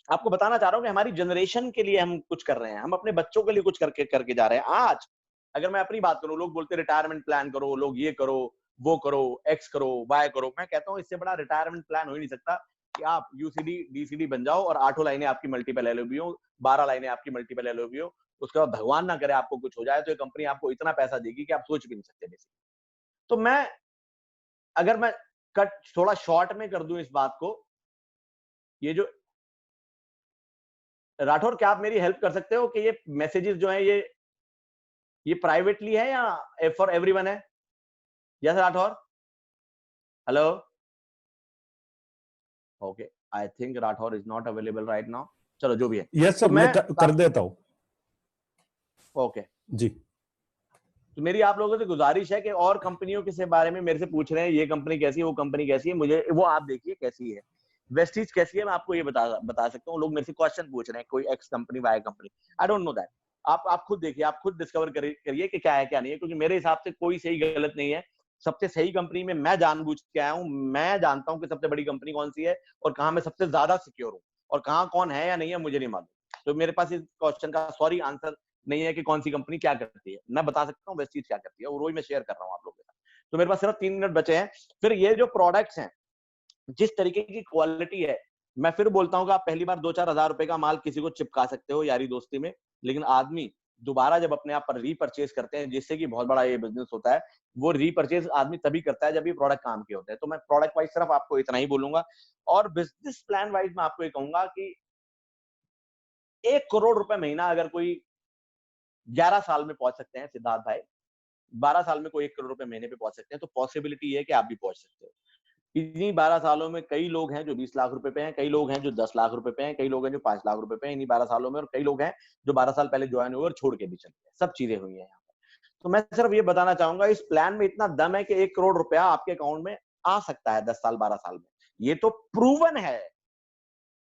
आपको बताना चाह रहा हूँ कि हमारी जनरेशन के लिए हम कुछ कर रहे हैं, हम अपने बच्चों के लिए कुछ करके जा रहे हैं। आज अगर मैं अपनी बात करूं, लोग बोलते रिटायरमेंट प्लान करो, लोग ये करो, वो करो, एक्स करो, वाई करो। मैं कहता हूं इससे बड़ा रिटायरमेंट प्लान हो ही नहीं सकता कि आप यूसीडी डीसीडी बन जाओ और 8 लाइनें आपकी मल्टीपल एलओबी हो, 12 लाइनें आपकी मल्टीपल एलओबी हो, उसके बाद भगवान ना करे आपको कुछ हो जाए तो ये कंपनी आपको इतना पैसा देगी कि आप सोच भी नहीं सकते बेसिकली। तो मैं अगर मैं कट थोड़ा शॉर्ट में कर दूं इस बात को, ये जो राठौर, क्या आप मेरी हेल्प कर सकते हो कि ये मैसेजेस जो है ये प्राइवेटली है या फॉर एवरीवन है? Yes Rathore, hello, okay, I think Rathore is not available right now. चलो जो भी है, यस सर, तो मैं कर देता हूं। ओके जी, तो मेरी आप लोगों से गुजारिश है कि और कंपनियों के बारे में मेरे से पूछ रहे हैं, ये कंपनी कैसी है, वो कंपनी कैसी है, मुझे वो आप देखिए कैसी है, वेस्टीज कैसी है, मैं आपको ये बता सकता हूँ। लोग मेरे से क्वेश्चन पूछ रहे हैं, कोई X company Y company, I don't know that. आप खुद देखिए, आप खुद डिस्कवर करिए कि क्या है क्या नहीं है, क्योंकि मेरे हिसाब से कोई सही गलत नहीं है। सबसे सही कंपनी में मैं जानबूझ के आया हूँ, मैं जानता हूँ कि सबसे बड़ी कंपनी कौन सी है और कहाँ मैं सबसे ज्यादा सिक्योर हूँ, और कहाँ कौन है या नहीं है मुझे नहीं मालूम। तो मेरे पास इस क्वेश्चन का सॉरी आंसर नहीं है कि कौन सी कंपनी क्या करती है। मैं बता सकता हूँ वेस्टीज क्या करती है, और वही मैं शेयर कर रहा हूँ आप लोगों के साथ। तो मेरे पास सिर्फ 3 मिनट बचे हैं। फिर ये जो प्रोडक्ट्स हैं, जिस तरीके की क्वालिटी है, मैं फिर बोलता हूँ कि आप पहली बार 2-4 हजार रुपए का माल किसी को चिपका सकते हो यारी दोस्ती में, लेकिन आदमी दोबारा जब अपने आप पर रीपरचेज करते हैं, जिससे कि बहुत बड़ा ये बिजनेस होता है, वो रीपरचेज आदमी तभी करता है जब ये प्रोडक्ट काम के होते हैं। तो मैं प्रोडक्ट वाइज सिर्फ आपको इतना ही बोलूंगा, और बिजनेस प्लान वाइज मैं आपको ये कहूंगा कि 1 करोड़ रुपए महीना अगर कोई 11 साल में पहुंच सकते हैं सिद्धार्थ भाई, 12 साल में कोई 1 करोड़ रुपए महीने पे पहुंच सकते हैं, तो पॉसिबिलिटी है कि आप भी पहुंच सकते हो। इन्हीं 12 सालों में कई लोग हैं जो 20 लाख रुपए पे हैं, कई लोग हैं जो 10 लाख रुपए पे हैं, कई लोग हैं जो 5 लाख रुपए पे हैं इन्हीं 12 सालों में, और कई लोग हैं जो 12 साल पहले ज्वाइन हुए और छोड़ के भी चले गए। सब चीजें हुई हैं यहाँ पर। तो मैं सिर्फ ये बताना चाहूंगा, इस प्लान में इतना दम है कि 1 करोड़ रुपया आपके अकाउंट में आ सकता है 10 साल 12 साल में। ये तो प्रूवन है,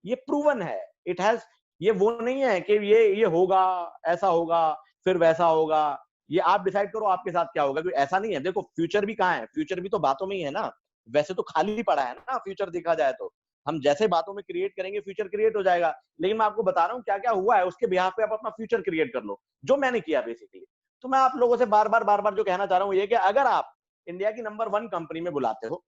ये प्रूवन है, इट हैज, ये वो नहीं है कि ये होगा, ऐसा होगा, फिर वैसा होगा, ये आप डिसाइड करो आपके साथ क्या होगा, क्योंकि ऐसा नहीं है। देखो फ्यूचर भी कहाँ है, फ्यूचर भी तो बातों में ही है ना, वैसे तो खाली पड़ा है ना फ्यूचर देखा जाए तो। हम जैसे बातों में क्रिएट करेंगे फ्यूचर क्रिएट हो जाएगा, लेकिन मैं आपको बता रहा हूँ क्या क्या हुआ है, उसके बिहाफ पे आप अपना फ्यूचर क्रिएट कर लो, जो मैंने किया बेसिकली। तो मैं आप लोगों से बार बार जो कहना चाह रहा हूँ ये कि अगर आप इंडिया की नंबर 1 कंपनी में बुलाते हो,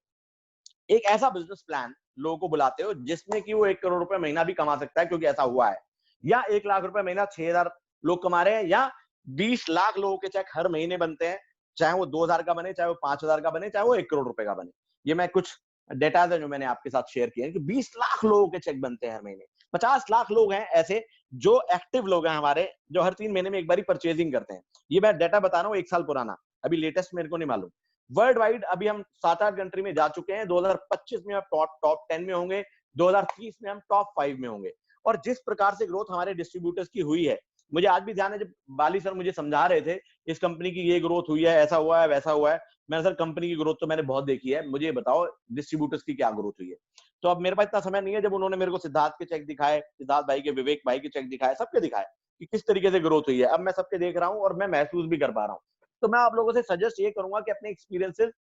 एक ऐसा बिजनेस प्लान लोगों को बुलाते हो जिसमें कि वो 1 करोड़ रुपए महीना भी कमा सकता है, क्योंकि ऐसा हुआ है, या 1 लाख रुपए महीना 6,000 लोग कमा रहे हैं, या 20 लाख लोगों के चेक हर महीने बनते हैं, चाहे वो 2,000 का बने, चाहे वो 5,000 का बने, चाहे वो 1 करोड़ रुपए का बने। ये मैं कुछ डेटा है जो मैंने आपके साथ शेयर किए हैं कि 20 लाख लोगों के चेक बनते हैं हर महीने। 50 लाख लोग हैं ऐसे जो एक्टिव लोग हैं हमारे, जो हर 3 महीने में एक बार परचेजिंग करते हैं। ये मैं डेटा बता रहा हूँ 1 साल पुराना, अभी लेटेस्ट मेरे को नहीं मालूम। वर्ल्ड वाइड अभी हम 7-8 कंट्री में जा चुके हैं, 2025 में हम टॉप 10 में होंगे, 2030 में हम टॉप 5 में होंगे। और जिस प्रकार से ग्रोथ हमारे डिस्ट्रीब्यूटर्स की हुई है, मुझे आज भी ध्यान है जब बाली सर मुझे समझा रहे थे इस कंपनी की ये ग्रोथ हुई है, ऐसा हुआ है, वैसा हुआ है। मैंने सर कंपनी की ग्रोथ तो मैंने बहुत देखी है, मुझे बताओ डिस्ट्रीब्यूटर्स की क्या ग्रोथ हुई है। तो अब मेरे पास इतना समय नहीं है, जब उन्होंने मेरे को सिद्धार्थ के चेक दिखाए, सिद्धार्थ भाई के, विवेक भाई के चेक दिखाए, सबके दिखाए कि किस तरीके से ग्रोथ हुई है। अब मैं सबके देख रहा हूँ और मैं महसूस भी कर पा रहा हूँ। तो मैं आप लोगों से सजेस्ट ये करूंगा कि अपने एक्सपीरियंसेस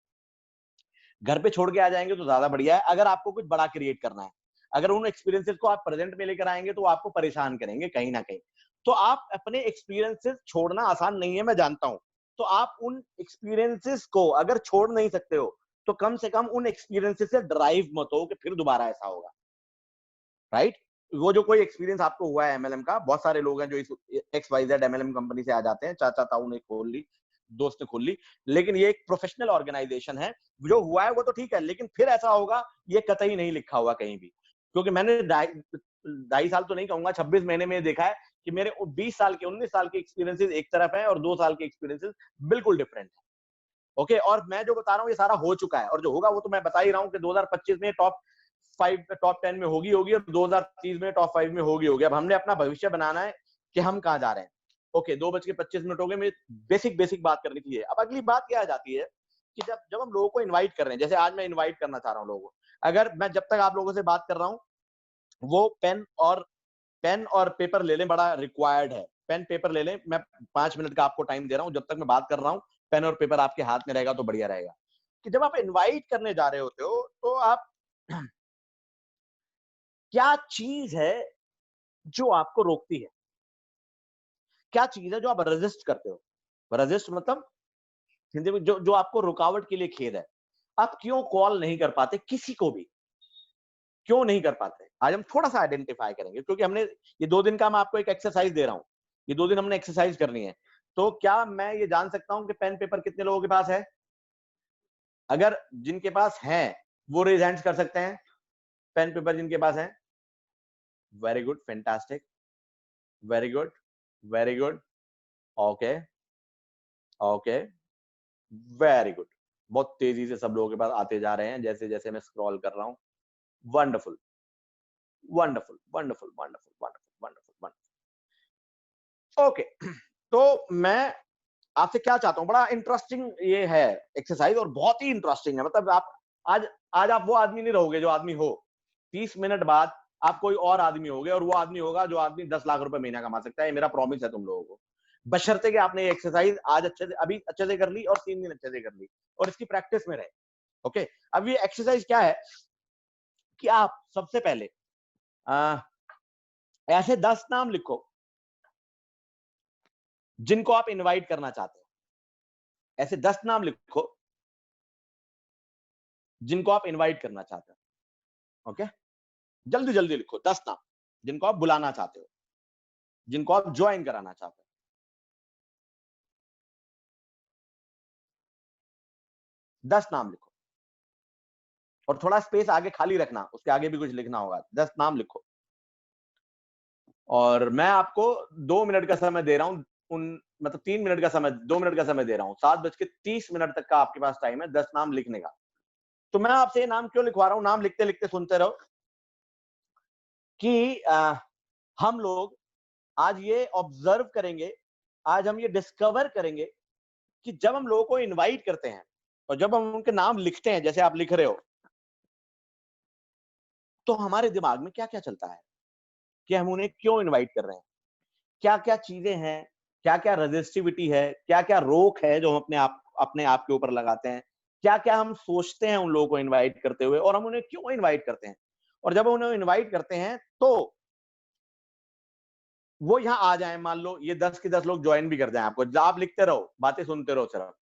घर पे छोड़ के आ जाएंगे तो ज्यादा बढ़िया है। अगर आपको कुछ बड़ा क्रिएट करना है, अगर उन एक्सपीरियंसेस को आप प्रेजेंट में लेकर आएंगे तो आपको परेशान करेंगे कहीं ना कहीं। तो आप अपने एक्सपीरियंसेस छोड़ना आसान नहीं है, मैं जानता हूं। तो आप उन एक्सपीरियंसेस को अगर छोड़ नहीं सकते हो तो कम से कम उन एक्सपीरियंसेस से ड्राइव मत हो कि फिर दोबारा ऐसा होगा, राइट? वो जो कोई एक्सपीरियंस आपको हुआ है एमएलएम का, बहुत सारे लोग हैं जो इस XYZ एमएलएम कंपनी से आ जाते हैं, चाचा ताऊ ने खोल ली, दोस्त ने खोल ली, लेकिन ये एक प्रोफेशनल ऑर्गेनाइजेशन है। जो हुआ है वो तो ठीक है, लेकिन फिर ऐसा होगा ये कतई नहीं लिखा हुआ कहीं भी। क्योंकि मैंने 2.5 साल तो नहीं कहूंगा, 26 महीने में देखा है कि मेरे 20 साल के 19 साल के एक्सपीरियंसेस एक तरफ है और 2 साल के एक्सपीरियंसेस बिल्कुल डिफरेंट है। ओके, और मैं जो बता रहा हूँ ये सारा हो चुका है, और जो होगा वो तो मैं बता ही रहा हूँ कि 2025 में टॉप 5 टॉप 10 में होगी और 2030 में टॉप 5 में होगी। अब हमने अपना भविष्य बनाना है कि हम कहाँ जा रहे हैं। ओके, 2:25 हो गए, मुझे बेसिक बात करनी थी। अब अगली बात क्या आ जाती है कि जब हम लोगों को इनवाइट कर रहे हैं, जैसे आज मैं इनवाइट करना चाह रहा हूँ लोगों को, अगर मैं जब तक आप लोगों से बात कर रहा हूँ, वो पेन और पेपर ले लें, बड़ा रिक्वायर्ड है। पेन पेपर ले लें, मैं 5 मिनट का आपको टाइम दे रहा हूं, जब तक मैं बात कर रहा हूं पेन और पेपर आपके हाथ में रहेगा तो बढ़िया रहेगा। कि जब आप इनवाइट करने जा रहे होते हो तो आप क्या चीज है जो आपको रोकती है, क्या चीज है जो आप रेजिस्ट करते हो। रेजिस्ट मतलब हिंदी में जो आपको रुकावट के लिए खेद है। आप क्यों कॉल नहीं कर पाते किसी को भी, क्यों नहीं कर पाते? आज हम थोड़ा सा आइडेंटिफाई करेंगे, क्योंकि हमने ये 2 दिन का मैं आपको एक एक्सरसाइज दे रहा हूं, ये 2 दिन हमने एक्सरसाइज करनी है। तो क्या मैं ये जान सकता हूं कि पेन पेपर कितने लोगों के पास है? अगर जिनके पास है वो रेज हैंड्स कर सकते हैं, पेन पेपर जिनके पास है। Very good, fantastic, very good, very good, okay okay, very good. बहुत तेजी से सब लोगों के पास आते जा रहे हैं जैसे जैसे मैं स्क्रॉल कर रहा हूं। Wonderful wonderful wonderful wonderful wonderful wonderful wonderful. Okay, तो मैं आपसे क्या चाहता हूं, बड़ा इंटरेस्टिंग ये है एक्सरसाइज और बहुत ही इंटरेस्टिंग है। मतलब आप आज आज आप वो आदमी नहीं रहोगे जो आदमी हो, 30 मिनट बाद आप कोई और आदमी होगे, और वो आदमी होगा जो आदमी 10 लाख रुपए महीना कमा सकता है। ये मेरा प्रॉमिस है तुम लोगों को, बशर्ते कि आपने ये एक्सरसाइज आज अभी अच्छे से कर ली और 3 दिन अच्छे से कर ली और इसकी प्रैक्टिस में रहे। ओके, अब ये एक्सरसाइज क्या है कि आप सबसे पहले ऐसे 10 नाम लिखो जिनको आप इनवाइट करना चाहते हो। ऐसे 10 नाम लिखो जिनको आप इनवाइट करना चाहते हो। ओके, जल्दी जल्दी लिखो 10 नाम जिनको आप बुलाना चाहते हो, जिनको आप ज्वाइन कराना चाहते हो। 10 नाम लिखो और थोड़ा स्पेस आगे खाली रखना, उसके आगे भी कुछ लिखना होगा। 10 नाम लिखो और मैं आपको 2 मिनट का समय दे रहा हूं, उन मतलब 3 मिनट का समय, 2 मिनट का समय दे रहा हूं। 7:30 तक का आपके पास टाइम है 10 नाम लिखने का। तो मैं आपसे ये नाम क्यों लिखवा रहा हूं, नाम लिखते लिखते सुनते रहो कि हम लोग आज ये ऑब्जर्व करेंगे, आज हम ये डिस्कवर करेंगे कि जब हम लोगों को इनवाइट करते हैं और जब हम उनके नाम लिखते हैं जैसे आप लिख रहे हो, तो हमारे दिमाग में क्या क्या चलता है कि हम उन्हें क्यों इनवाइट कर रहे हैं, क्या क्या चीजें हैं, क्या क्या रेजिस्टिविटी है, क्या क्या रोक है जो हम अपने आप के ऊपर लगाते हैं, क्या क्या हम सोचते हैं उन लोगों को इनवाइट करते हुए, और हम उन्हें क्यों इनवाइट करते हैं। और जब उन्हें इनवाइट करते हैं तो वो यहाँ आ जाए, मान लो ये 10 के 10 लोग ज्वाइन भी कर जाएं आपको, आप लिखते रहो, बातें सुनते रहो सिर्फ।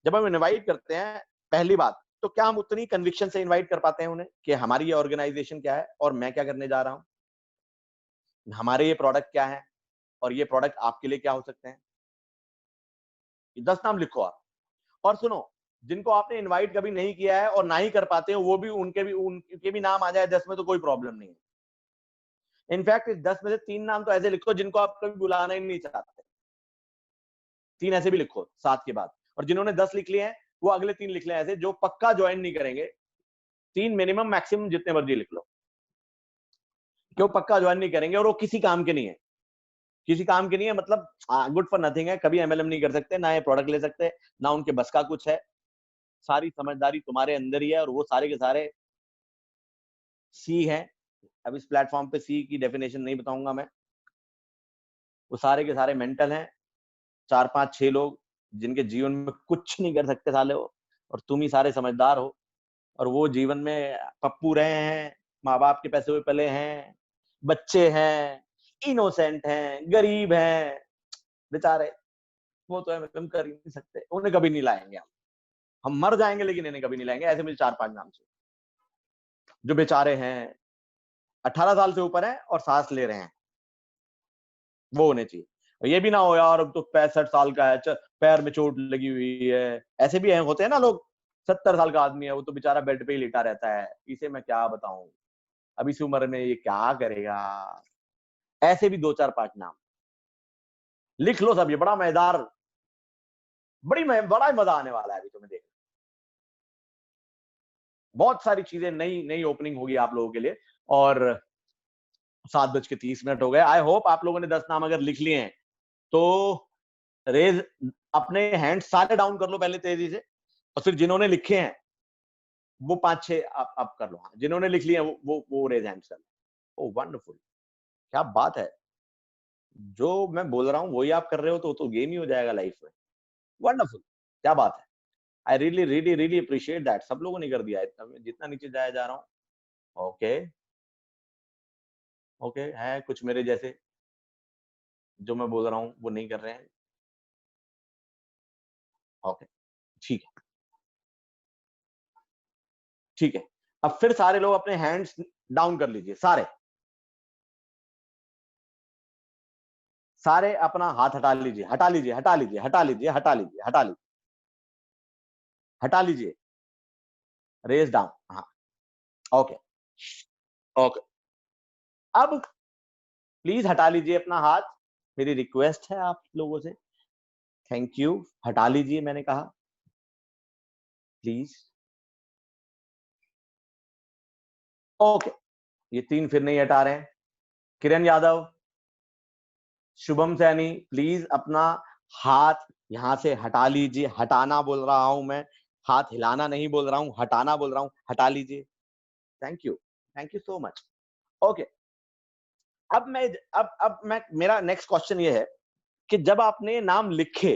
जब हम इनवाइट करते हैं, पहली बात तो क्या हम उतनी कन्विक्शन से इनवाइट कर पाते हैं उन्हें कि हमारी ये ऑर्गेनाइजेशन क्या है और मैं क्या करने जा रहा हूं, हमारे ये प्रोडक्ट क्या है और ये प्रोडक्ट आपके लिए क्या हो सकते हैं। 10 नाम लिखो आप और सुनो, जिनको आपने इनवाइट कभी नहीं किया है और ना ही कर पाते हो, वो भी उनके भी नाम आ जाए 10 में तो कोई प्रॉब्लम नहीं है। इनफैक्ट इस 10 में से 3 नाम तो ऐसे लिखो जिनको आप कभी बुलाना ही नहीं चाहते, 3 ऐसे भी लिखो 7 के बाद। और जिन्होंने 10 लिख लिए हैं वो अगले 3 लिख लें ऐसे जो पक्का ज्वाइन नहीं करेंगे। 3 मिनिमम, मैक्सिमम जितने मर्जी लिख लो कि वो पक्का ज्वाइन नहीं करेंगे और वो किसी काम के नहीं है, किसी काम के नहीं है मतलब गुड फॉर नथिंग है, कभी एमएलएम नहीं कर सकते, ना ये प्रोडक्ट ले सकते, ना उनके बस का कुछ है। सारी समझदारी तुम्हारे अंदर ही है और वो सारे के सारे सी है। अब इस प्लेटफॉर्म पे सी की डेफिनेशन नहीं बताऊंगा मैं। वो सारे के सारे मेंटल हैं, 4-5-6 लोग जिनके जीवन में कुछ नहीं कर सकते साले वो, और तुम ही सारे समझदार हो। और वो जीवन में पप्पू रहे हैं, माँ बाप के पैसे हुए पले हैं, बच्चे हैं, इनोसेंट हैं, गरीब हैं बेचारे। वो तो हम कर ही नहीं सकते, उन्हें कभी नहीं लाएंगे हम मर जाएंगे लेकिन इन्हें कभी नहीं लाएंगे। ऐसे मुझे 4-5 नाम से जो बेचारे हैं, 18 साल से ऊपर हैं और सांस ले रहे हैं, वो होने चाहिए। ये भी ना हो यार अब तो 65 साल का है, पैर में चोट लगी हुई है, ऐसे भी हैं, होते हैं ना लोग। 70 साल का आदमी है, वो तो बेचारा बेड पे ही लेटा रहता है, इसे मैं क्या बताऊं, अब इस उम्र में ये क्या करेगा। ऐसे भी 2-4-5 नाम लिख लो सब, ये बड़ा मजेदार, बड़ा मजा आने वाला है अभी तुम्हें देख। बहुत सारी चीजें, नई नई ओपनिंग होगी आप लोगों के लिए। और 7:30 हो गए। आई होप आप लोगों ने 10 नाम अगर लिख लिए हैं तो रेज अपने हैंड सारे डाउन कर लो पहले तेजी से, और फिर जिन्होंने लिखे हैं वो 5-6 आप कर लो। हाँ, जिन्होंने लिख लिया वो रेज हैंड कर लो। ओ वंडरफुल, क्या बात है, जो मैं बोल रहा हूँ वही आप कर रहे हो तो गेम ही हो जाएगा लाइफ में। वंडरफुल, क्या बात है। I really really really appreciate that. सब लोगों ने कर दिया है, जितना नीचे जाया जा रहा हूँ। ओके ओके, है कुछ मेरे जैसे जो मैं बोल रहा हूँ वो नहीं कर रहे हैं। ओके, ठीक है ठीक है। अब फिर सारे लोग अपने हैंड्स डाउन कर लीजिए, सारे सारे अपना हाथ हटा लीजिए, हटा लीजिए, हटा लीजिए, हटा लीजिए, हटा लीजिए, हटा लीजिए, हटा लीजिए, रेज डाउन। हाँ, ओके ओके। अब प्लीज हटा लीजिए अपना हाथ, मेरी रिक्वेस्ट है आप लोगों से। थैंक यू, हटा लीजिए मैंने कहा, प्लीज। ओके, ये 3 फिर नहीं हटा रहे हैं। किरण यादव, शुभम सैनी, प्लीज अपना हाथ यहां से हटा लीजिए। हटाना बोल रहा हूं मैं, हाथ हिलाना नहीं बोल रहा हूं, हटाना बोल रहा हूं, हटा लीजिए। Thank you so much. Okay, अब मैं मेरा नेक्स्ट क्वेश्चन ये है कि जब आपने नाम लिखे,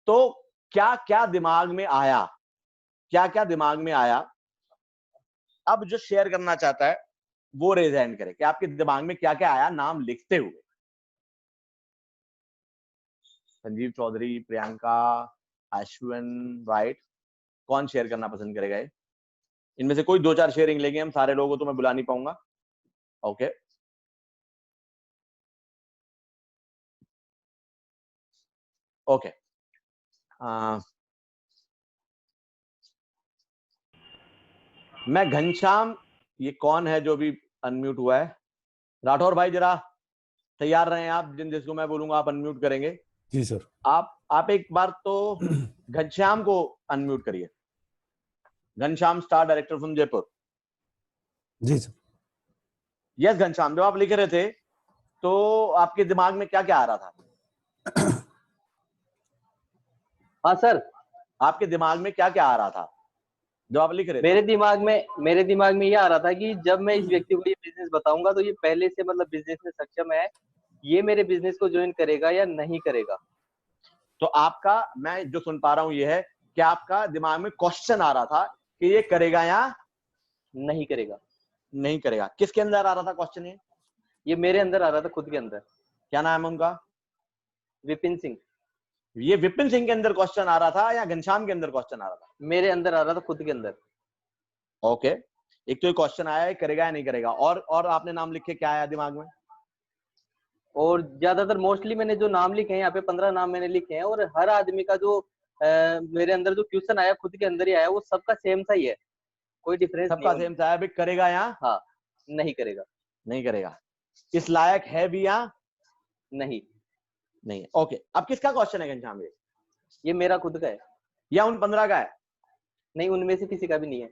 तो क्या क्या दिमाग में आया, क्या क्या दिमाग में आया? अब जो शेयर करना चाहता है वो रेज हैंड करे कि आपके दिमाग में क्या क्या आया नाम लिखते हुए। संजीव चौधरी, प्रियंका, अश्विन, राइट। कौन शेयर करना पसंद करेगा? इनमें से कोई 2-4 शेयरिंग लेंगे, हम सारे लोगों को तो मैं बुला नहीं पाऊंगा। Okay, okay. मैं घनश्याम, ये कौन है जो भी अनम्यूट हुआ है? राठौर भाई जरा तैयार रहे आप, जिसको मैं बोलूंगा आप अनम्यूट करेंगे। जी सर। आप एक बार तो घनश्याम को अनम्यूट करिए। Ghanshyam, star director from Jaipur. जी सर। यस घनश्याम, जब आप लिख रहे थे तो आपके दिमाग में क्या क्या आ रहा था? हाँ सर, आपके दिमाग में क्या क्या आ रहा था जब आप लिख रहे थे? मेरे दिमाग में ये आ रहा था कि जब मैं इस व्यक्ति को ये बिजनेस बताऊंगा तो ये पहले से मतलब बिजनेस में सक्षम है, ये मेरे बिजनेस को ज्वाइन करेगा या नहीं करेगा। तो आपका, मैं जो सुन पा रहा हूं ये है कि आपका दिमाग में क्वेश्चन आ रहा था कि ये करेगा या नहीं करेगा। नहीं करेगा। किसके अंदर आ रहा था क्वेश्चन? ये मेरे अंदर आ रहा था, खुद के अंदर। क्या नाम है उनका? विपिन सिंह। ये विपिन सिंह के अंदर क्वेश्चन आ रहा था या घनश्याम के अंदर क्वेश्चन आ रहा था? मेरे अंदर आ रहा था, खुद के अंदर। ओके, एक तो ये क्वेश्चन आया है करेगा या नहीं करेगा, और आपने नाम लिखे, क्या आया दिमाग में? और ज्यादातर मोस्टली मैंने जो नाम लिखे हैं यहाँ पे 15 नाम मैंने लिखे हैं, और हर आदमी का जो मेरे अंदर जो क्वेश्चन आया खुद के अंदर ही आया, वो सबका सेम सा ही है, कोई डिफरेंस नहीं सबका सेम सा है, करेगा या हाँ, नहीं करेगा। नहीं करेगा। इस लायक है भी या नहीं? नहीं? ओके, अब किसका क्वेश्चन है घनश्याम? ये मेरा खुद का है। या उन 15 का है? नहीं, उनमें से किसी का भी नहीं है।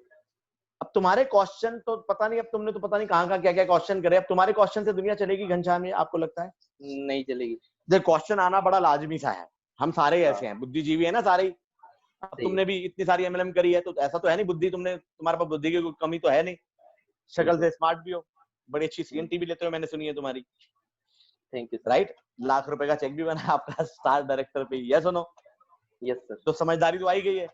अब तुम्हारे क्वेश्चन तो पता नहीं, अब तुमने तो पता नहीं कहाँ क्या क्या क्वेश्चन करे। अब तुम्हारे क्वेश्चन से दुनिया चलेगी घनश्याम, ये आपको लगता है? नहीं चलेगी। देखो, क्वेश्चन आना बड़ा लाजमी सा है, हम सारे ऐसे हैं, बुद्धिजीवी है ना सारे। अब तुमने भी इतनी सारी एमएलएम करी है तो ऐसा तो है नहीं बुद्धि, तुम्हारे पास बुद्धि की कोई कमी तो है नहीं। शक्ल से स्मार्ट भी हो, बड़ी अच्छी सीएनटी भी लेते हो, मैंने सुनी है तुम्हारी। Thank you. राइट, लाख रुपए का चेक भी बना आपका स्टार डायरेक्टर पे, यस और नो? Yes sir. तो समझदारी तो आई गई है।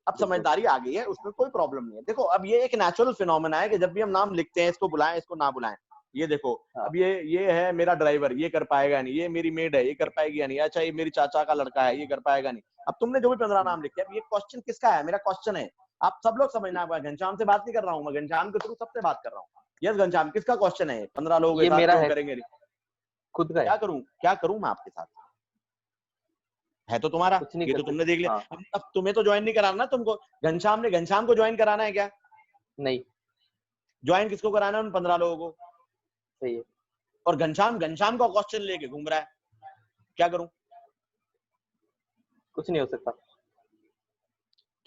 अब समझदारी आ गई है, उसमें कोई प्रॉब्लम नहीं है। देखो, अब ये एक नेचुरल फिनोमेना है कि जब भी हम नाम लिखते हैं, इसको बुलाएं इसको ना बुलाएं। ये देखो, हाँ। अब ये है मेरा ड्राइवर, ये कर पाएगा नहीं। ये मेरी मेड है, ये कर पाएगी या नहीं। अच्छा, ये मेरी चाचा का लड़का है, ये कर पाएगा नहीं। अब तुमने जो भी 15 नाम लिखे, अब ये क्वेश्चन किसका है? मेरा क्वेश्चन है, आप सब लोग समझना। घनश्याम से बात नहीं कर रहा हूँ मैं, घनश्याम के थ्रू सबसे बात कर रहा हूँ। यस घनश्याम, किसका क्वेश्चन है? 15 लोग ये मेरा है, करेंगे? खुद का है। क्या करूं मैं आपके साथ? है तो तुम्हारा, कुछ नहीं ये तो करते। तुमने देख लिया। हाँ। अब तुम्हें तो ज्वाइन नहीं कराना ना तुमको। घनश्याम को ज्वाइन कराना है क्या? नहीं। ज्वाइन किसको कराना है? उन 15 लोगों को। सही है। और घनश्याम का क्वेश्चन लेके घूम रहा है, क्या करूं? कुछ नहीं हो सकता।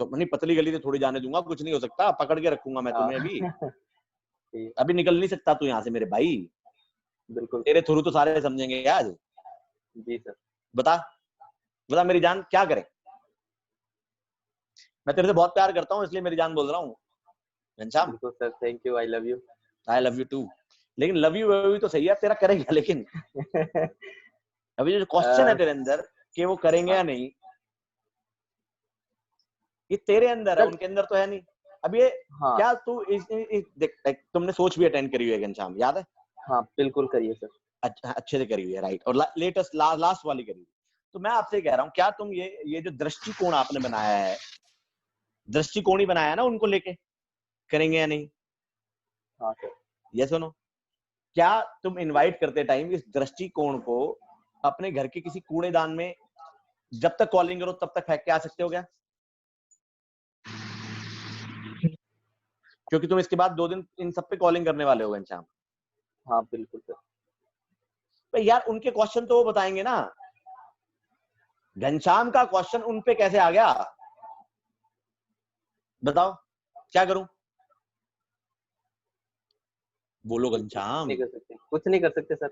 तो नहीं, पतली गली से थोड़ी जाने दूंगा, कुछ नहीं हो सकता, पकड़ के रखूंगा मैं तुम्हें अभी। ठीक, अभी निकल नहीं सकता तू यहाँ से मेरे भाई, बिल्कुल तेरे थ्रू तो सारे समझेंगे आज। जी सर। बता बता मेरी जान, क्या करे? मैं तेरे से बहुत प्यार करता हूँ, इसलिए मेरी जान बोल रहा हूँ घनश्याम। बिल्कुल sir, thank you, I love you. I love you too. लेकिन लव यू तो सही है, तेरा करेगा, लेकिन अभी जो क्वेश्चन है तेरे अंदर कि वो करेंगे या नहीं, ये तेरे अंदर है, सर, उनके अंदर तो है नहीं। अब ये हाँ क्या तू देख, तुमने सोच भी अटेंड करी हुई है घनश्याम, याद है? हाँ बिल्कुल करिए सर। अच्छे से करी हुई है, राइट। और लेटेस्ट लास्ट वाली करी हुई। तो मैं आपसे कह रहा हूँ, क्या तुम ये जो दृष्टिकोण आपने बनाया है, दृष्टिकोण ही बनाया है ना उनको लेके, करेंगे या नहीं? हाँ सर। ये सुनो, क्या तुम इनवाइट करते टाइम इस दृष्टिकोण को अपने घर के किसी कूड़ेदान में जब तक कॉलिंग करो तब तक फेंक के आ सकते हो क्या? क्योंकि तुम इसके बाद 2 दिन इन सब पे कॉलिंग करने वाले हो घनश्याम। हाँ बिल्कुल सर। तो यार उनके क्वेश्चन तो वो बताएंगे ना, घनश्याम का क्वेश्चन उन पे कैसे आ गया? बताओ, क्या करूं? बोलो घनश्याम। नहीं कर सकते, कुछ नहीं कर सकते सर।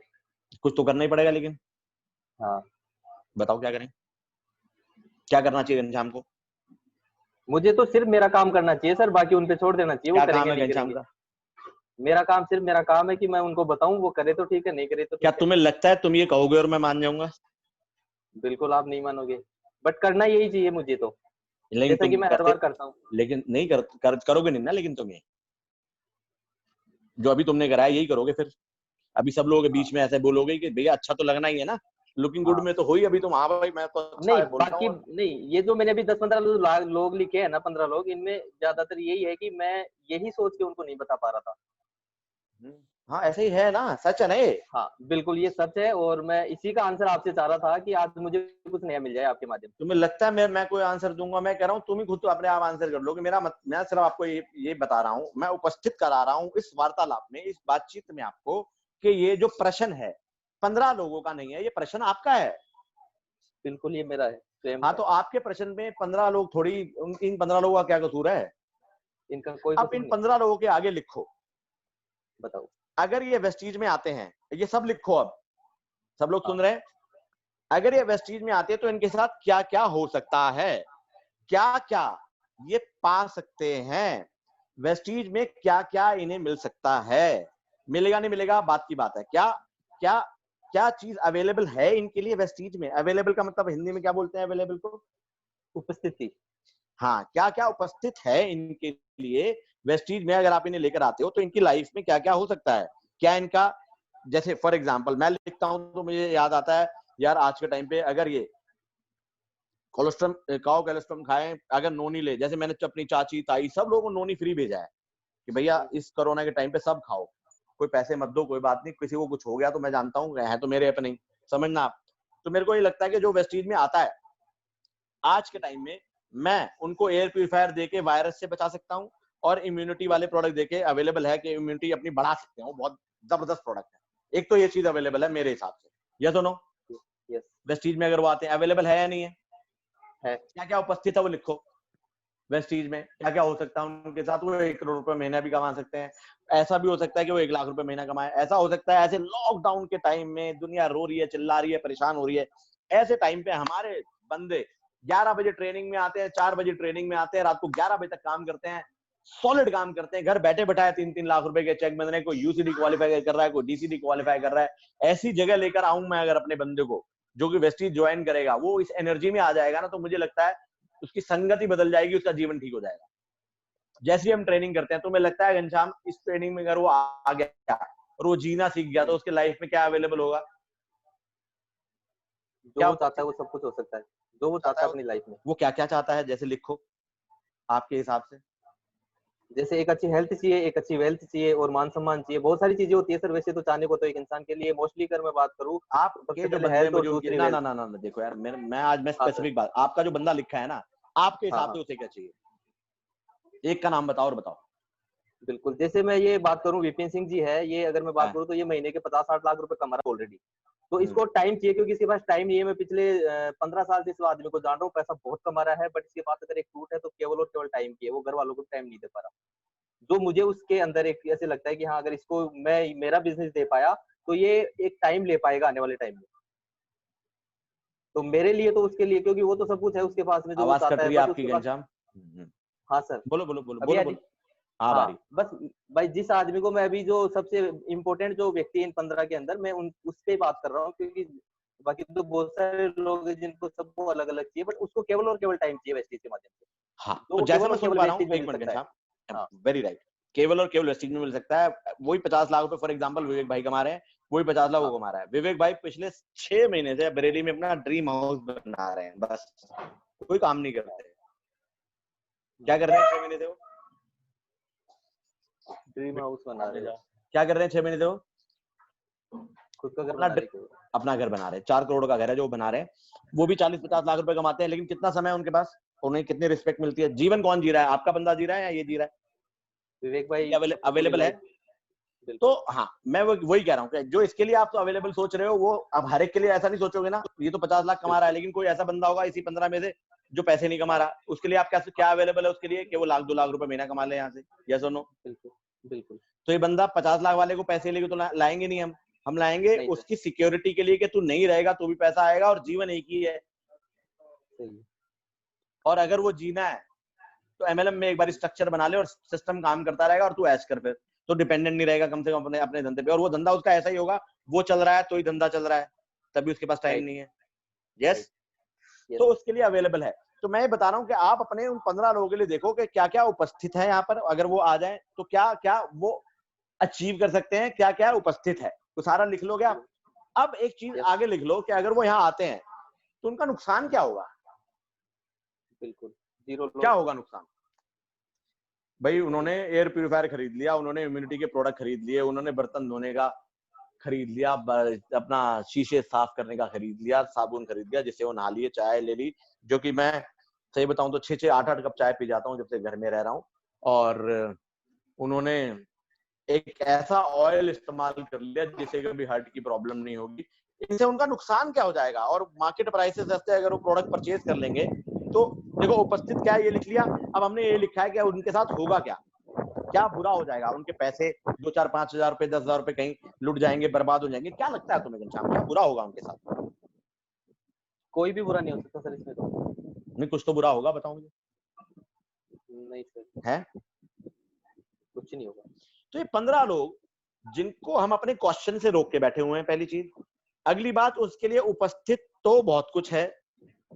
कुछ तो करना ही पड़ेगा, लेकिन हाँ, बताओ क्या करें? क्या करना चाहिए घनश्याम को? मुझे तो सिर्फ मेरा काम करना चाहिए सर, बाकी उन पे छोड़ देना चाहिए, वो क्या काम करेंगे है नहीं घनश्याम करेंगे। का? मेरा काम सिर्फ मेरा काम है कि मैं उनको बताऊं, वो करे तो ठीक है, नहीं करे तो क्या ठीक है। तुम्हें लगता है तुम ये कहोगे और मैं मान जाऊंगा? बिल्कुल आप नहीं मानोगे, बट करना यही चाहिए मुझे तो, लेकिन जैसा कि तुम मैं हर करते, बार करता हूँ। लेकिन नहीं करोगे नहीं ना, लेकिन तुम ये जो अभी तुमने करा है यही करोगे फिर? अभी सब लोगों के हाँ बीच में ऐसे बोलोगे कि भैया अच्छा तो लगना ही है ना, लुकिंग गुड हाँ। में तो हो ही अभी तुम, हाँ भाई मैं तो अच्छा नहीं है बोलता बाकी हूँ। नहीं, ये जो मैंने अभी 10-15 लोग लिखे हैं ना, 15 लोग, इनमें ज्यादातर यही है कि मैं यही सोच के उनको नहीं बता पा रहा था। हाँ ऐसे ही है ना, सच है ना ये। हाँ बिल्कुल ये सच है, और मैं इसी का आंसर आपसे चाह रहा था कि आज मुझे कुछ नया मिल जाए आपके माध्यम से। तुम्हें लगता है मैं कोई आंसर दूंगा? मैं कह रहा हूँ तुम ही खुद तो अपने आप आंसर कर लोगे। मैं सिर्फ आपको ये बता रहा हूँ, मैं उपस्थित करा रहा हूँ इस वार्तालाप में, इस बातचीत में आपको, कि ये जो प्रश्न है 15 लोगों का नहीं है, ये प्रश्न आपका है। बिल्कुल ये मेरा है स्वयं हाँ का। तो आपके प्रश्न में 15 लोग थोड़ी, इन 15 लोगों का क्या कसूर है? इनका कोई अब कसूर इन नहीं। 15 लोगों के आगे लिखो, बताओ। अगर ये वेस्टीज में आते हैं, ये सब लिखो, अब सब लोग हाँ सुन रहे हैं, अगर ये वेस्टीज में आते हैं तो इनके साथ क्या क्या हो सकता है, क्या क्या ये पा सकते हैं, वेस्टीज में क्या क्या इन्हें मिल सकता है, मिलेगा नहीं मिलेगा बात की बात है, क्या क्या क्या चीज अवेलेबल है इनके लिए वेस्टीज में? अवेलेबल का मतलब हिंदी में क्या बोलते हैं अवेलेबल को? उपस्थिति। हाँ, क्या क्या उपस्थित है इनके लिए वेस्टीज में? अगर आप इन्हें लेकर आते हो तो इनकी लाइफ में क्या क्या हो सकता है, क्या इनका, जैसे फॉर एग्जाम्पल मैं लिखता हूं तो मुझे याद आता है यार, आज के टाइम पे अगर ये कोलेस्ट्रॉल, काओ कोलेस्ट्रॉल खाएं, अगर नोनी ले, जैसे मैंने अपनी चाची ताई सब लोगों को नोनी फ्री भेजा है कि भैया इस कोरोना के टाइम पे सब खाओ, कोई पैसे मत दो, कोई बात नहीं, किसी को कुछ हो गया तो मैं जानता हूँ है तो मेरे पे नहीं, समझना आप। तो मेरे को ये लगता है कि जो वेस्टीज में आता है आज के टाइम में, मैं उनको एयर प्यूरिफायर देके वायरस से बचा सकता हूँ, और इम्यूनिटी वाले प्रोडक्ट देके अवेलेबल है कि इम्यूनिटी अपनी बढ़ा सकते हैं, वो बहुत जबरदस्त प्रोडक्ट है। एक तो ये चीज अवेलेबल है मेरे हिसाब से, ये दोनों यस वेस्टीज में अगर वो आते हैं, अवेलेबल है या नहीं है? है। क्या क्या उपस्थित है वो लिखो, वेस्टीज में क्या क्या हो सकता है उनके साथ। वो 1 करोड़ रुपए महीना भी कमा सकते हैं, ऐसा भी हो सकता है कि वो 1 लाख रुपए महीना कमाए, ऐसा हो सकता है ऐसे लॉकडाउन के टाइम में दुनिया रो रही है, चिल्ला रही है, परेशान हो रही है, ऐसे टाइम पे हमारे बंदे 11 बजे ट्रेनिंग में आते हैं, 4 बजे ट्रेनिंग में आते हैं, रात को 11 बजे तक काम करते हैं, सॉलिड काम करते हैं, घर बैठे बैठाए 3-3 लाख रुपए के चेक बन रहे हैं, कोई यूसीडी क्वालिफाई कर रहा है, कोई डीसीडी क्वालिफाई कर रहा है। ऐसी जगह लेकर आऊं मैं अगर अपने बंदे को, जो कि वेस्टीज ज्वाइन करेगा, वो इस एनर्जी में आ जाएगा ना, तो मुझे लगता है उसकी संगति बदल जाएगी, उसका जीवन ठीक हो जाएगा। जैसे हम ट्रेनिंग करते हैं, तो मुझे लगता है घनश्याम इस ट्रेनिंग में अगर वो आ गया और वो जीना सीख गया, तो उसके लाइफ में क्या अवेलेबल होगा? जो क्या वो चाहता है वो सब कुछ हो सकता है, जो वो चाहता है अपनी लाइफ में। वो क्या क्या चाहता है, जैसे लिखो आपके हिसाब से। जैसे एक अच्छी हेल्थ चाहिए, एक अच्छी वेल्थ चाहिए, और मान सम्मान चाहिए, बहुत सारी चीजें होती है सर वैसे तो चाहने को तो एक इंसान के लिए। मोस्टली अगर मैं बात करूँ, आपके सबसे जो पहले बंदे हेल्थ और मुझे उनकी दूसरी ना वेल्थ। ना ना ना ना, देखो यार, मैं आज मैं हाँ सर। स्पेसिफिक बात, आपका जो बंदा लिखा है ना, आपके हाँ हिसाब हाँ से उसे क्या चाहिए? एक का नाम बताओ और बताओ। बिल्कुल। जैसे मैं ये बात करूं, विपिन सिंह जी है, ये अगर मैं बात हाँ, करूं तो ये महीने के 50-60 लाख रुपए कमा रहा है ऑलरेडी। तो इसको टाइम चाहिए, क्योंकि इसके पास टाइम नहीं है। मैं पिछले 15 साल से इस आदमी को जान रहा हूँ, पैसा बहुत कमा रहा है, बट इसके पास अगर एक फ्रूट है तो केवल और केवल टाइम की है, वो घर वालों को टाइम नहीं दे पा रहा। जो मुझे उसके अंदर एक ऐसे लगता है कि हाँ, अगर इसको मैं मेरा बिजनेस दे पाया तो ये एक टाइम ले पाएगा आने वाले टाइम में। तो मेरे लिए तो उसके लिए, क्योंकि वो तो सब कुछ है उसके पास में जो वो आवाज चाहता कट है, रही है बस आपकी उसके पास। घनश्याम। हाँ सर, बोलो बोलो बोलो अभी बोलो आज बोलो। हाँ बारी। हाँ बस भाई, जिस आदमी को मैं अभी जो सबसे इम्पोर्टेंट जो व्यक्ति है इन 15 के अंदर, मैं उन उस पे बात कर रहा हूँ, क्योंकि बाकी तो बहुत सारे लोग हैं जिनको सबको अलग अलग चाहिए, बट उसको केवल और केवल टाइम चाहिए वेस्टेज के माध्यम से। हाँ तो तो वो जैसे केवल मैं और समझ केवल पा रहा हूँ, वेस्टेज में एक मिल मिनट सकता है। घनश्याम, हाँ वेरी राइट, केवल और केवल वेस्टिज में मिल सकता है। वही 50 लाख रुपए फॉर एग्जांपल विवेक भाई कमा रहे हैं, वही 50 लाख हाँ वो कमा रहा है। विवेक भाई पिछले 6 महीने से बरेली में अपना ड्रीम हाउस बना रहे हैं, बस कोई काम नहीं करते। क्या कर रहे हैं 6 महीने से वो? ड्रीम हाउस बना रहे हो, क्या कर रहे हैं 6 महीने से वो? खुद का घर अपना बना रहे हो। अपना घर बना रहे हैं। 4 करोड़ का घर है जो वो बना रहे हैं। वो भी 40-50 लाख रुपए कमाते हैं, लेकिन कितना समय है उनके पास? उन्हें कितनी रिस्पेक्ट मिलती है? जीवन कौन जी रहा है? आपका बंदा जी रहा है या ये जी रहा है? विवेक भाई अवेलेबल है। तो हाँ, मैं वही कह रहा हूँ कि जो इसके लिए आप तो अवेलेबल सोच रहे हो, वो अब हर एक के लिए ऐसा नहीं सोचोगे ना। ये तो 50 लाख कमा रहा है, लेकिन कोई ऐसा बंदा होगा इसी 15 में से जो पैसे नहीं कमा रहा, उसके लिए आप क्या अवेलेबल है उसके लिए कि वो 1-2 लाख रुपए महीना कमा ले यहाँ से? यस और नो? बिल्कुल बिल्कुल। तो ये बंदा 50 लाख वाले को पैसे लेके तो लाएंगे नहीं हम लाएंगे नहीं उसकी सिक्योरिटी के लिए कि तू नहीं रहेगा तो भी पैसा आएगा और जीवन एक ही है। सही। और अगर वो जीना है तो एमएलएम में एक बार स्ट्रक्चर बना ले और सिस्टम काम करता रहेगा और तू ऐश कर, फिर तो डिपेंडेंट नहीं रहेगा कम से कम अपने अपने धंधे पे। और वो धंधा उसका ऐसा ही होगा, वो चल रहा है तो ही धंधा चल रहा है, तभी उसके पास टाइम नहीं है। यस, तो उसके लिए अवेलेबल है। तो मैं बता रहा हूँ कि आप अपने उन 15 लोगों के लिए देखो कि क्या क्या उपस्थित है यहाँ पर। अगर वो आ जाए तो क्या क्या वो अचीव कर सकते हैं, क्या क्या उपस्थित है, तो सारा लिख लोगे आप। अब एक चीज आगे लिख लो कि अगर वो यहाँ आते हैं तो उनका नुकसान क्या होगा। बिल्कुल जीरो। क्या होगा नुकसान? भाई उन्होंने एयर प्यूरिफायर खरीद लिया, उन्होंने इम्यूनिटी के प्रोडक्ट खरीद लिए, उन्होंने बर्तन धोने का खरीद लिया, अपना शीशे साफ करने का खरीद लिया, साबुन खरीद लिया जिससे वो नहा लिए, चाय ले ली, जो कि मैं सही बताऊं तो 6-6 8-8 कप चाय पी जाता हूं जब से घर में रह रहा हूं। और उन्होंने एक ऐसा ऑयल इस्तेमाल कर लिया जिससे कभी हार्ट की प्रॉब्लम नहीं होगी। इससे उनका नुकसान क्या हो जाएगा? और मार्केट प्राइसेस सस्ते अगर वो प्रोडक्ट परचेज कर लेंगे तो देखो उपस्थित क्या है ये लिख लिया। अब हमने ये लिखा है कि उनके साथ होगा क्या, क्या बुरा हो जाएगा, उनके पैसे 2-4-5 हजार रुपए 10 हजार रुपए कहीं लुट जाएंगे, बर्बाद हो जाएंगे। क्या लगता है तुम्हें घनश्याम, क्या बुरा होगा उनके साथ? कोई भी बुरा नहीं हो सकता सर इसमें तो। नहीं, कुछ तो बुरा होगा, बताओ मुझे। नहीं सर है कुछ नहीं होगा। तो ये 15 लोग जिनको हम अपने क्वेश्चन से रोक के बैठे हुए हैं, पहली चीज। अगली बात, उसके लिए उपस्थित तो बहुत कुछ है,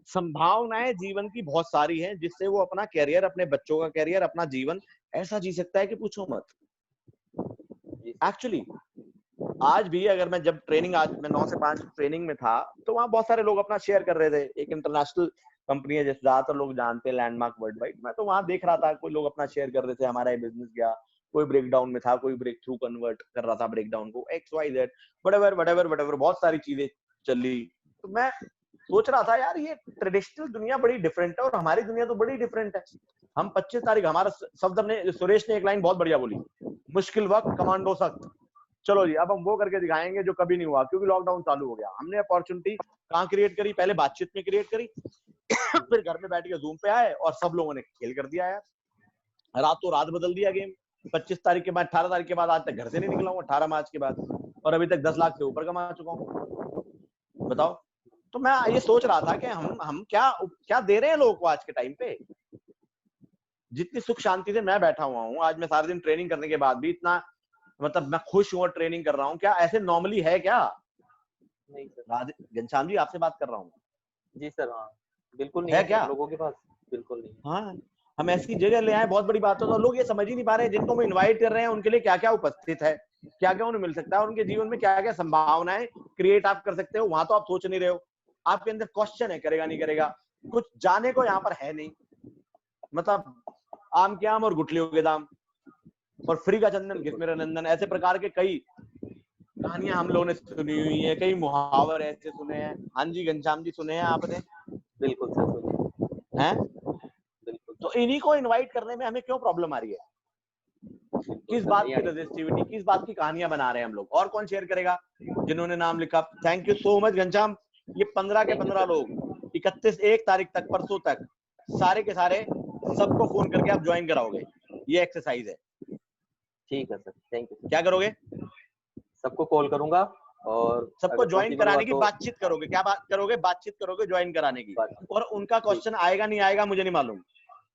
संभावनाएं जीवन की बहुत सारी हैं जिससे वो अपना कैरियर, अपने बच्चों का कैरियर, अपना जीवन ऐसा जी सकता है कि पूछो मत। एक्चुअली आज भी अगर मैं जब ट्रेनिंग, आज मैं 9 से 5 ट्रेनिंग में था तो वहां बहुत सारे लोग अपना शेयर कर रहे थे। एक इंटरनेशनल कंपनी है जिसे ज्यादातर लोग जानते हैं, लैंडमार्क वर्ल्ड वाइड। मैं तो वहां देख रहा था कोई लोग अपना शेयर कर रहे थे, हमारा ये बिजनेस गया, कोई ब्रेक डाउन में था, कोई ब्रेक थ्रू कन्वर्ट कर रहा था ब्रेक डाउन को, XYZ व्हाटएवर बहुत सारी चीजें चली। तो मैं सोच रहा था यार ये ट्रेडिशनल दुनिया बड़ी डिफरेंट है और हमारी दुनिया तो बड़ी डिफरेंट है। हम 25 तारीख, हमारा सफदर ने, सुरेश ने एक लाइन बहुत बढ़िया बोली, मुश्किल वक्त कमांडो सख्त। चलो जी, अब हम वो करके दिखाएंगे जो कभी नहीं हुआ, क्योंकि लॉकडाउन चालू हो गया। हमने अपॉर्चुनिटी कहाँ क्रिएट करी? पहले बातचीत में क्रिएट करी, फिर घर में बैठ के जूम पे आए और सब लोगों ने खेल कर दिया यार, रातों रात बदल दिया गेम। 25 तारीख के बाद, 18 तारीख के बाद आज तक घर से नहीं निकला हूँ, 18 मार्च के बाद, और अभी तक 10 लाख से ऊपर कमा चुका हूँ। बताओ। तो मैं ये सोच रहा था कि हम क्या दे रहे हैं लोगों को आज के टाइम पे। जितनी सुख शांति से मैं बैठा हुआ हूँ, आज मैं सारे दिन ट्रेनिंग करने के बाद भी इतना, मतलब मैं खुश हूँ और ट्रेनिंग कर रहा हूँ, क्या ऐसे नॉर्मली है क्या? नहीं सर। घनश्याम जी आपसे बात कर रहा हूँ। जी सर हाँ बिल्कुल नहीं है है क्या लोगों के पास, बिल्कुल नहीं। हाँ, हम ऐसी जगह ले आए, बहुत बड़ी बात है। तो लोग ये समझ ही नहीं पा रहे हैं, जिनको हम इनवाइट कर रहे हैं उनके लिए क्या क्या उपस्थित है, क्या क्या उन्हें मिल सकता है, और उनके जीवन में क्या क्या संभावनाएं क्रिएट आप कर सकते हो। वहां तो आप सोच नहीं रहे हो, आपके अंदर क्वेश्चन है, करेगा नहीं करेगा, कुछ जाने को यहाँ पर है नहीं। मतलब आम के आम और गुठलियों के दाम और फ्री का चंदन घिस मेरा नंदन, ऐसे प्रकार के कई कहानियां हम लोगों ने सुनी हुई है, कई मुहावर ऐसे सुने हैं। हाँ जी घनश्याम जी, सुने हैं आपने? बिल्कुल सर सुनिए। हैं? बिल्कुल। तो इन्हीं को इनवाइट करने में हमें क्यों प्रॉब्लम आ रही है? किस बात की रजिस्टिविटी, किस बात की कहानियां बना रहे हैं हम लोग? और कौन शेयर करेगा? जिन्होंने नाम लिखा, thank you so much Ghanshyam. ये 15 के 15 लोग 1 तारीख तक, परसों तक सारे के सारे सबको फोन करके आप ज्वाइन कराओगे। ये एक्सरसाइज है। ठीक है सर, थैंक यू। क्या करोगे? सबको कॉल करूंगा और सबको अगर ज्वाइन possible कराने हुआ की तो बातचीत करोगे। क्या बात करोगे? बातचीत करोगे ज्वाइन कराने की। बात- और उनका क्वेश्चन आएगा नहीं आएगा मुझे नहीं मालूम,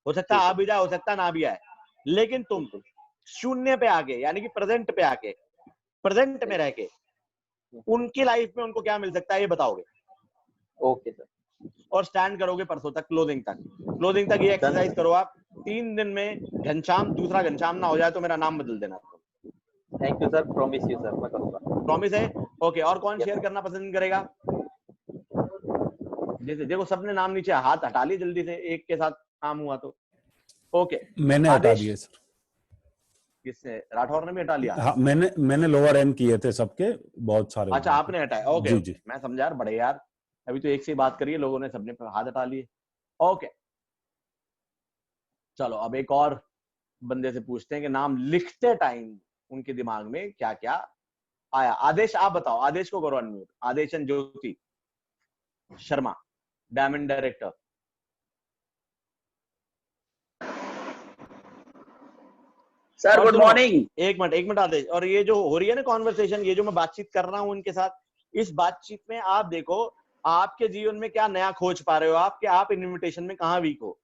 हो सकता ठीक आ है। भी जाए, हो सकता ना भी आए, लेकिन तुम बिल्कुल। शून्य पे आके, यानी कि प्रेजेंट पे आके, प्रेजेंट में रह के उनकी लाइफ में उनको क्या मिल सकता है ये बताओगे। Okay sir. और स्टैंड करोगे परसों तक, क्लोजिंग तक। क्लोजिंग तक ये एक्सरसाइज करो आप। 3 दिन में घनश्याम, दूसरा घनश्याम ना हो जाए तो मेरा नाम बदल देना। Thank you sir, promise you sir, मैं करूंगा। प्रॉमिस है? ओके। और कौन Yes, शेयर sir. करना पसंद करेगा? जैसे देखो सबने नाम नीचे हाथ हटा लिए जल्दी से, एक के साथ काम हुआ तो। ओके, मैंने हटा आदेश? दिए सर। किसने? राठौर ने भी हटा लिया? हाँ, मैंने लोअर एंड किए थे सबके, बहुत सारे हो अच्छा गए थे। आपने हटाया। ओके जी ओके, जी। मैं समझा यार, बड़े यार, अभी तो एक से ही बात करिए, लोगों ने सबने हाथ हटा लिए। ओके चलो अब एक और बंदे से पूछते हैं कि नाम लिखते टाइम उनके दिमाग में क्या क्या आया। आदेश आप बताओ, आदेश को करो unmute. Aadesh and Jyoti Sharma, diamond director. Sir और गुड सुनो, मॉर्निंग। एक मिनट आदेश। और ये जो हो रही है ना कॉन्वर्सेशन, ये जो मैं बातचीत कर रहा हूं इनके साथ, इस बातचीत में आप देखो आपके जीवन में क्या नया खोज पा रहे हो आप, कि आप इन्विटेशन में कहाँ वीक हो,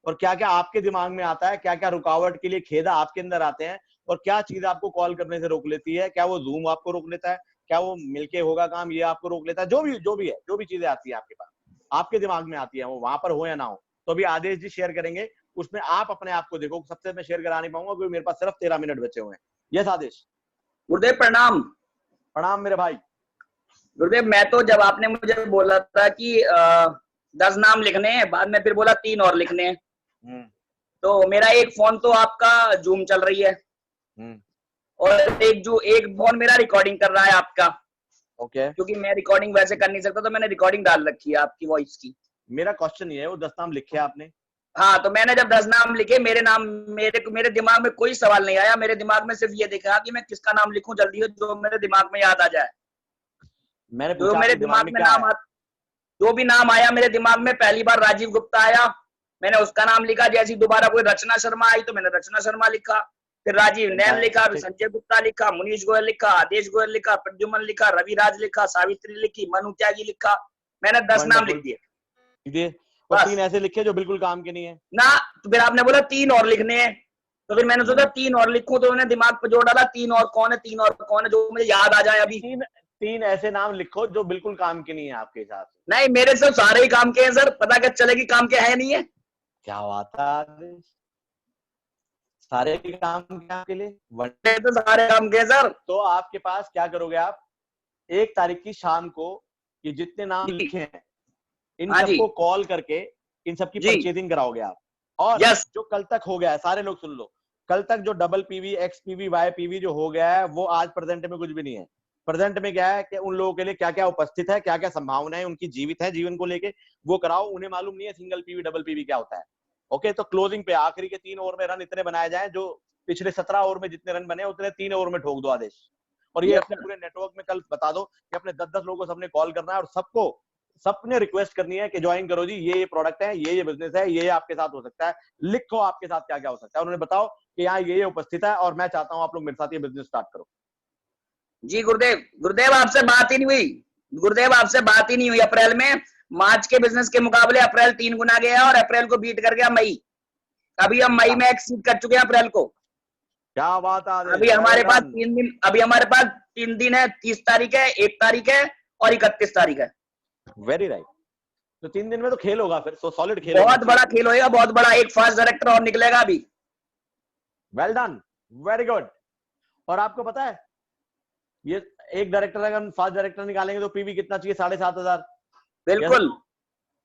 और क्या क्या आपके दिमाग में आता है, क्या क्या रुकावट के लिए खेदा आपके अंदर आते हैं, और क्या चीज आपको कॉल करने से रोक लेती है। क्या वो जूम आपको रोक लेता है, क्या वो मिलके होगा काम ये आपको रोक लेता है। जो भी है, जो भी चीजें आती है आपके पास, आपके दिमाग में आती है, वो वहां पर हो या ना हो। तो अभी आदेश जी शेयर करेंगे, उसमें आप अपने आप को देखो। सबसे मैं शेयर करा नहीं पाऊंगा क्योंकि मेरे पास सिर्फ 13 मिनट बचे हुए हैं। यस आदेश। गुरुदेव प्रणाम। प्रणाम मेरे भाई। गुरुदेव मैं तो, जब आपने मुझे बोला था कि 10 नाम लिखने हैं, बाद में फिर बोला 3 और लिखने हैं, तो मेरा एक फोन तो आपका जूम चल रही है, और एक फोन मेरा रिकॉर्डिंग कर रहा है आपका। ओके, क्योंकि मैं रिकॉर्डिंग वैसे कर नहीं सकता, तो मैंने रिकॉर्डिंग डाल रखी है आपकी वॉइस की। मेरा क्वेश्चन ये है, वो 10 नाम लिखे आपने? हाँ, तो मैंने जब 10 नाम लिखे, मेरे दिमाग में कोई सवाल नहीं आया। मेरे दिमाग में सिर्फ ये देखा कि मैं किसका नाम लिखूं जल्दी हो, जो मेरे दिमाग में याद आ जाए। मैंने जो पूछा मेरे आपके दिमाग में क्या नाम है? जो भी नाम आया मेरे दिमाग में, पहली बार राजीव गुप्ता आया, मैंने उसका नाम लिखा। जैसी दोबारा कोई रचना शर्मा आई तो मैंने रचना शर्मा लिखा, फिर राजीव नैन लिखा, फिर संजय गुप्ता लिखा, मुनीश गोयल लिखा, आदेश गोयल लिखा, प्रद्युमन लिखा, रविराज लिखा, सावित्री लिखी, मनु त्यागी लिखा। मैंने 10 नाम लिख दिए और बस। 3 ऐसे लिखे जो बिल्कुल काम के नहीं है ना। तो फिर आपने बोला 3 और लिखने हैं, तो फिर मैंने सोचा 3 और लिखूं, तो मैंने दिमाग पे जोड़ डाला 3 और कौन है, 3 और कौन है, जो मुझे याद आ जाए अभी। 3 ऐसे नाम लिखो जो बिल्कुल काम के नहीं है आपके हिसाब से। नहीं, मेरे से सारे ही काम के हैं सर, पता क्या चलेगी काम के है नहीं है। क्या बात है, सारे काम के आपके लिए? मेरे तो सारे काम के हैं सर। तो आपके पास क्या करोगे आप, 1 तारीख की शाम को ये जितने नाम लिखे हैं इन हाँ जी। सबको कॉल करके इन सबकी जी। परचेजिंग कराओगे आप। और यस। जो कल तक हो गया है, सारे लोग सुन लो, कल तक जो double PV, X PV, Y PV जो हो गया है, वो आज प्रेजेंट में कुछ भी नहीं है। प्रेजेंट में क्या है कि उन लोगों के लिए क्या क्या उपस्थित है, क्या क्या संभावनाएं उनकी जीवित है जीवन को लेके, वो कराओ। उन्हें मालूम नहीं है सिंगल पीवी डबल पीवी क्या होता है। ओके, तो क्लोजिंग पे आखिरी के 3 ओवर में रन इतने बनाए जाए जो पिछले 17 ओवर में जितने रन बने उतने 3 ओवर में ठोक दो आदेश। और ये Yes, अपने पूरे नेटवर्क में कल बता दो कि अपने 10-10 लोगों को सबने कॉल करना है, और सबने रिक्वेस्ट करनी है कि ज्वाइन करो जी, ये प्रोडक्ट है, ये बिजनेस है, ये आपके साथ हो सकता है। लिखो आपके साथ क्या क्या हो सकता है, उन्होंने बताओ कि यहाँ ये उपस्थित है और मैं चाहता हूं आप लोग मेरे साथ ये बिजनेस स्टार्ट करो। जी गुरुदेव आपसे बात ही नहीं हुई। गुरुदेव आपसे बात ही नहीं हुई अप्रैल में। मार्च के बिजनेस के मुकाबले अप्रैल 3 गुना गया, और अप्रैल को बीट कर गया मई। अभी हम मई में एक्सीड कर चुके हैं अप्रैल को। क्या बात है। अभी हमारे पास 3 दिन, अभी हमारे पास 3 दिन है। 30 तारीख है, 1 तारीख है और 31 तारीख है। Very right. तो 3 दिन में तो खेल होगा फिर, सॉलिड खेल, बहुत बड़ा खेल होगा, बहुत बड़ा। एक फास्ट डायरेक्टर और निकलेगा अभी। Well done, very good. और आपको पता है ये एक डायरेक्टर, अगर फास्ट डायरेक्टर निकालेंगे तो पीवी कितना चाहिए? 7,500। बिल्कुल।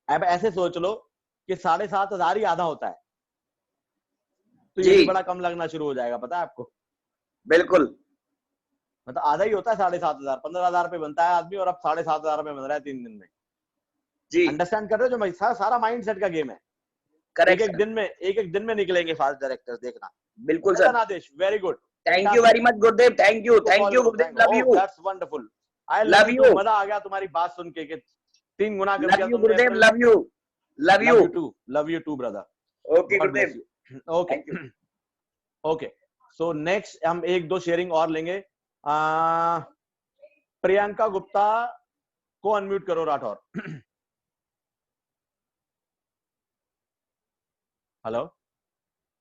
अब ऐसे सोच लो कि 7,500 ही आधा होता है, तो जी। ये भी बड़ा कम लगना शुरू हो जाएगा, पता है आपको? बिल्कुल। मतलब आधा ही होता है 7,500। 15,000 रुपए बनता है आदमी और अब 7,500 रुपए बन रहा है 3 दिन में। जी। अंडरस्टैंड कर रहे हो? जो सारा माइंडसेट का गेम है। करेक्ट। एक दिन में निकलेंगे फास्ट डायरेक्टर्स, देखना। बिल्कुल sir. Aadesh, very good. Thank you very much गुरुदेव। थैंक यू गुरुदेव। Love you. That's wonderful. I love love you. You, मजा आ गया तुम्हारी बात सुन के कि 3 गुना कर दिया लव यू तुमने Gurudev, April. Love you, love you. Love you too brother, okay God bless Gurudev, you. Okay thank you. Okay, so next हम 1-2 शेयरिंग और लेंगे। प्रियंका गुप्ता को अनम्यूट करो राठौर। हेलो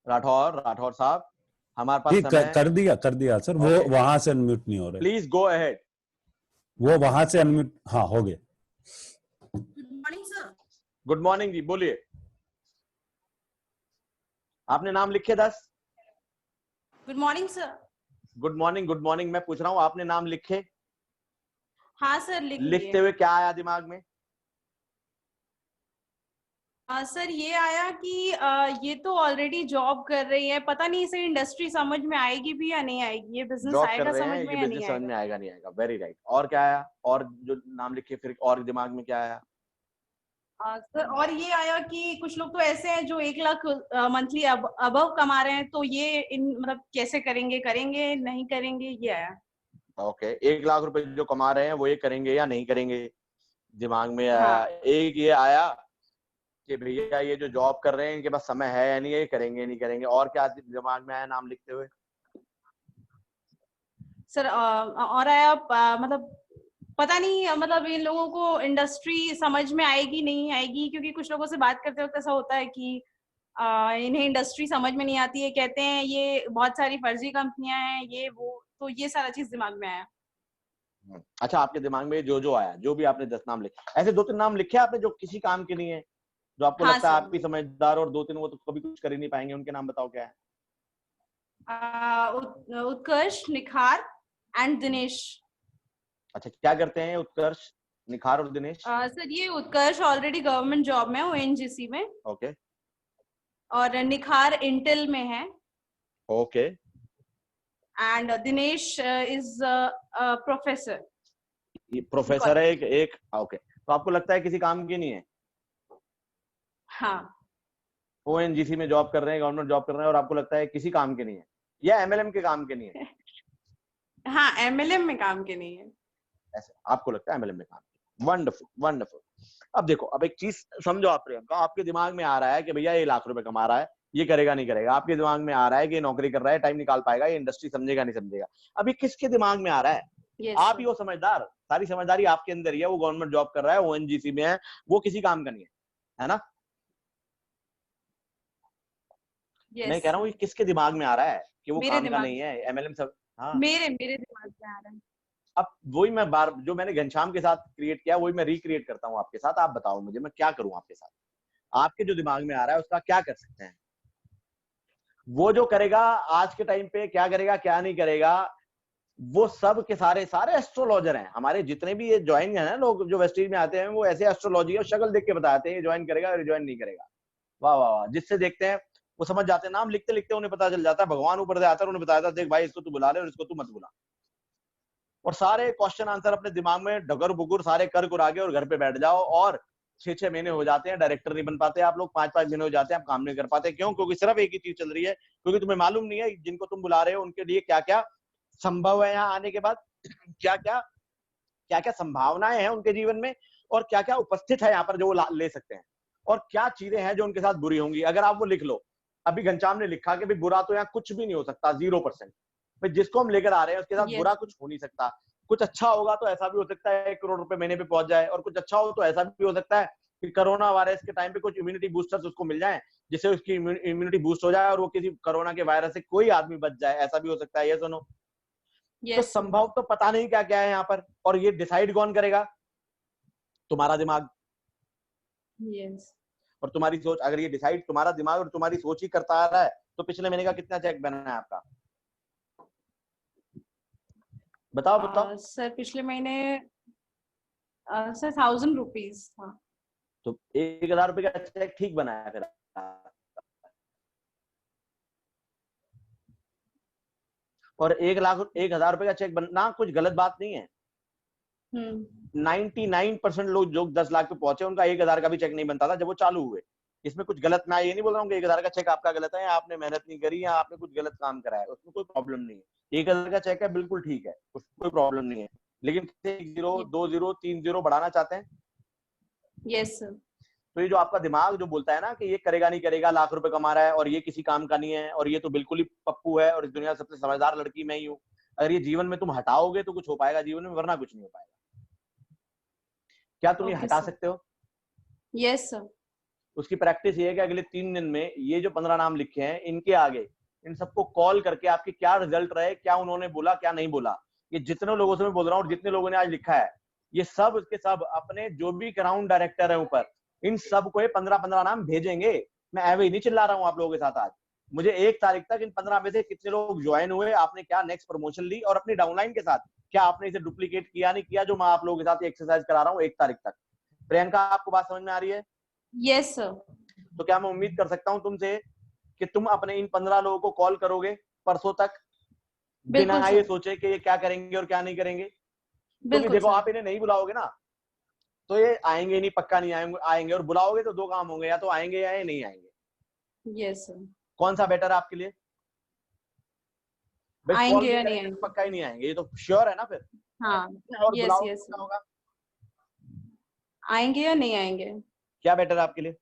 राठौर साहब, हमारे पास ठीक समय कर दिया सर। वो Okay. वहां से अनम्यूट नहीं हो रहे। Please go ahead. वो वहां से अनम्यूट, हाँ हो गए। Good morning sir. Good morning जी, बोलिए। आपने नाम लिखे 10? Good morning sir. Good morning, मैं पूछ रहा हूँ आपने नाम लिखे? हाँ सर, लिख लिखते लिए। हुए क्या आया दिमाग में? सर ये आया कि ये तो ऑलरेडी जॉब कर रही है, पता नहीं इसे इंडस्ट्री समझ में आएगी भी या नहीं आएगी, ये बिजनेस जॉब कर आएगा रहे समझ हैं, में ये या नहीं बिजनेस समझ में आएगा। आएगा नहीं आएगा। Very right. और क्या आया? और जो नाम लिखे फिर और दिमाग में क्या आया? सर और ये आया कि कुछ लोग तो ऐसे हैं जो 1 लाख मंथली अबव कमा रहे हैं, तो ये मतलब कैसे करेंगे नहीं करेंगे, ये आया। ओके, 1 लाख रुपए जो कमा रहे हैं वो ये करेंगे या नहीं करेंगे, दिमाग में आया। हाँ। एक ये आया कि भैया ये जो जॉब कर रहे हैं इनके पास समय है या नहीं, ये करेंगे नहीं करेंगे। और क्या दिमाग में आया नाम लिखते हुए? सर और आया मतलब पता नहीं, मतलब इन लोगों को इंडस्ट्री समझ में आएगी नहीं आएगी, क्योंकि कुछ लोगों से बात करते वक्त ऐसा होता है कि इन्हें इंडस्ट्री समझ में नहीं आती है, कहते हैं ये बहुत सारी फर्जी कंपनियां हैं, ये वो, तो ये सारा चीज दिमाग में आया। अच्छा, आपके दिमाग में जो आया, जो भी आपने 10 नाम लिखे, ऐसे 2-3 नाम लिखे आपने जो किसी काम के नहीं है, जो आपको हाँ लगता है सर। आप भी समझदार और 2-3 वो तो कभी कुछ कर ही नहीं पाएंगे, उनके नाम बताओ क्या है? उत्कर्ष, निखार एंड दिनेश। अच्छा, क्या करते हैं उत्कर्ष, निखार और दिनेश? सर ये उत्कर्ष ऑलरेडी गवर्नमेंट जॉब में है, ओएनजीसी में, ओके और निखार इंटेल में है, okay. And Dinesh is professor. ये प्रोफेसर है एक ओके। तो आपको लगता है किसी काम की नहीं है? हाँ। ओएनजीसी में जॉब कर रहे हैं, गवर्नमेंट जॉब कर रहे हैं, और आपको लगता है किसी काम के नहीं है, या एमएलएम के काम के नहीं है? हाँ, एमएलएम में काम के नहीं है। ऐसे आपको लगता है एमएलएम में काम के। Wonderful wonderful. अब देखो, अब एक चीज समझो आप प्रियंका, आपके दिमाग में आ रहा है कि भैया ये लाख रुपए कमा रहा है, ये करेगा नहीं करेगा। आपके दिमाग में आ रहा है कि ये नौकरी कर रहा है, टाइम निकाल पाएगा, ये इंडस्ट्री समझेगा नहीं समझेगा। अभी किसके दिमाग में आ रहा है? Yes, आप sir. ही हो समझदार, सारी समझदारी आपके अंदर ही है। वो गवर्नमेंट जॉब कर रहा है, ओएनजीसी में है, वो किसी काम का नहीं है ना? Yes, मैं कह रहा हूँ sir. ये किसके दिमाग में आ रहा है कि वो मेरे काम का दिमाग नहीं है, एमएलएम सब। हाँ, मेरे दिमाग में आ रहा है। अब वही मैं जो मैंने घनश्याम के साथ क्रिएट किया वही मैं रिक्रिएट करता हूँ आपके साथ। आप बताओ मुझे मैं क्या करूं आपके साथ? आपके जो दिमाग में आ रहा है उसका क्या कर सकते हैं? वो जो करेगा आज के टाइम पे, क्या करेगा क्या नहीं करेगा, वो सब के सारे एस्ट्रोलॉजर हैं। हमारे जितने भी ये ज्वाइन है ना लोग जो वेस्टीज में आते हैं, वो ऐसे एस्ट्रोलॉजी और शक्ल देख के बताते हैं ये ज्वाइन करेगा और ज्वाइन नहीं करेगा। वाह वाह वाह, जिससे देखते हैं वो समझ जाते हैं, नाम लिखते लिखते उन्हें पता चल जाता है, भगवान ऊपर से आता है, उन्हें बताया था देख भाई इसको तू बुला ले और इसको तू मत बुला। और सारे क्वेश्चन आंसर अपने दिमाग में डगर बुगर सारे कर कुरा के और घर पे बैठ जाओ, और 6-6 महीने हो जाते हैं, डायरेक्टर नहीं बन पाते आप लोग, 5-5 महीने हो जाते हैं, आप काम नहीं कर पाते। क्यों? क्योंकि सिर्फ एक ही चीज चल रही है, क्योंकि तुम्हें मालूम नहीं है जिनको तुम बुला रहे हो उनके लिए क्या क्या संभव है यहाँ आने के बाद, क्या क्या संभावनाएं हैं उनके जीवन में, और क्या क्या उपस्थित है यहाँ पर जो वो ले सकते हैं, और क्या चीजें हैं जो उनके साथ बुरी होंगी। अगर आप वो लिख लो, अभी घनश्याम ने लिखा कि भाई बुरा तो यहाँ कुछ भी नहीं हो सकता, 0%। भाई जिसको हम लेकर आ रहे हैं उसके साथ Yes. बुरा कुछ हो नहीं सकता। कुछ अच्छा होगा तो ऐसा भी हो सकता है 1 करोड़ रुपए महीने पे पहुंच जाए, और कुछ अच्छा हो तो ऐसा भी हो सकता है कि कोरोना वायरस के टाइम पे कुछ इम्यूनिटी बूस्टर्स उसको मिल जाए, जिससे उसकी इम्यूनिटी बूस्ट हो जाए और वो किसी कोरोना के वायरस से कोई आदमी बच जाए, ऐसा भी हो सकता है। ये सुनो, तो Yes, sir. संभव तो पता नहीं क्या क्या है यहाँ पर, और ये डिसाइड कौन करेगा? तुम्हारा दिमाग Yes. और तुम्हारी सोच। अगर ये डिसाइड तुम्हारा दिमाग और तुम्हारी सोच ही करता आ रहा है, तो पिछले महीने का कितना चेक बना है आपका? बताओ बताओ। सर पिछले महीने सर 1000 रुपीज था। तो 1000 रुपए का चेक ठीक बनाया फिर। और 1,00,000 रुपए का चेक बनना कुछ गलत बात नहीं है। 99% लोग जो 10 लाख पे पहुंचे उनका 1,000 का भी चेक नहीं बनता था जब वो चालू हुए। इसमें कुछ गलत, मैं ये नहीं बोल रहा हूँ कि 1,000 का चेक आपका गलत है, या आपने मेहनत नहीं करी, या आपने कुछ गलत काम करा है, उसमें कोई प्रॉब्लम नहीं है। 1,000 का चेक है, बिल्कुल ठीक है, उसमें कोई प्रॉब्लम नहीं है। लेकिन 0 2-0 3-0 बढ़ाना चाहते हैं। Yes sir. तो ये जो आपका दिमाग जो बोलता है ना कि ये करेगा नहीं करेगा, लाख रुपए कमा रहा है और ये किसी काम का नहीं है और ये तो बिल्कुल ही पप्पू है और इस दुनिया की सबसे समझदार लड़की मैं ही हूँ, अगर ये जीवन में तुम हटाओगे तो कुछ हो पाएगा जीवन में, वरना कुछ नहीं हो पाएगा। क्या तुम ये ओके हटा सर। सकते हो? Yes sir. उसकी प्रैक्टिस ये है कि अगले 3 दिन में ये जो 15 नाम लिखे हैं इनके आगे इन सबको कॉल करके आपके क्या रिजल्ट रहे, क्या उन्होंने बोला, क्या नहीं बोला, ये जितने लोगों से मैं बोल रहा हूँ और जितने लोगों ने आज लिखा है, ये सब के सब अपने जो भी ग्राउंड डायरेक्टर है ऊपर, इन सब को ये 15-15 नाम भेजेंगे। मैं ऐवे ही नहीं चिल्ला रहा हूँ आप लोगों के साथ आज। मुझे 1 तारीख तक इन 15 में से कितने लोग ज्वाइन हुए, आपने क्या नेक्स्ट प्रमोशन ली और अपनी डाउनलाइन के साथ क्या आपने इसे डुप्लीकेट किया नहीं किया, जो मैं आप लोगों के साथ एक्सरसाइज करा रहा हूँ 1 तारीख तक। प्रियंका, आपको बात समझ में आ रही है? Yes sir. तो क्या मैं उम्मीद कर सकता हूँ तुमसे कि तुम अपने इन 15 लोगों को कॉल करोगे परसों तक, बिल्कुल बिना सर। ये सोचे कि ये क्या करेंगे और क्या नहीं करेंगे? क्योंकि बिल्कुल देखो सर। आप इन्हें नहीं बुलाओगे ना तो ये आएंगे नहीं, पक्का नहीं आएंगे और बुलाओगे तो 2 काम होंगे, या तो आएंगे या ये नहीं आएंगे। Yes sir. कौन सा बेटर है आपके लिए? भाई कॉल आएंगे भी या नहीं करेंगे तो आएंगे? पक्का ही नहीं आएंगे, ये तो श्योर है ना फिर। हाँ। और यस बुलाओगे यस तो क्या सर। होगा? आएंगे या नहीं आएंगे? क्या बेटर है आपके लिए?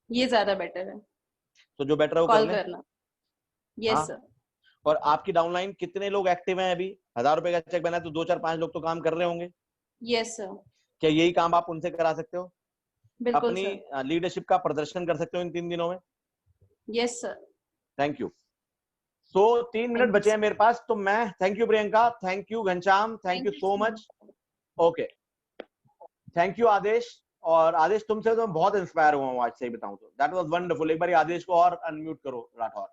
ये ज्यादा बेटर है, तो जो बेटर है वो कर कॉल लें। करना। हाँ। Yes sir. और आपकी डाउनलाइन कितने लोग एक्टिव हैं अभी? 1000 रुपए का चेक बना है तो 2 4 5 लोग तो काम कर रहे होंगे। Yes sir. क्या यही काम आप उनसे करा सकते हो? बिल्कुल अपनी सर। लीडरशिप का प्रदर्शन कर सकते हो इन 3 दिनों में। Yes sir. Thank you. So 3 minute thank you बचे हैं सर। मेरे पास, तो मैं thank you Priyanka, thank you Ghanshyam, thank you thank you so sir. Much. Okay, thank you Adesh. और आदेश तुमसे तो मैं बहुत इंस्पायर हुआ हूँ आज, सही बताऊं तो दैट वाज वंडरफुल। एक बार आदेश को और अनम्यूट करो राठौर।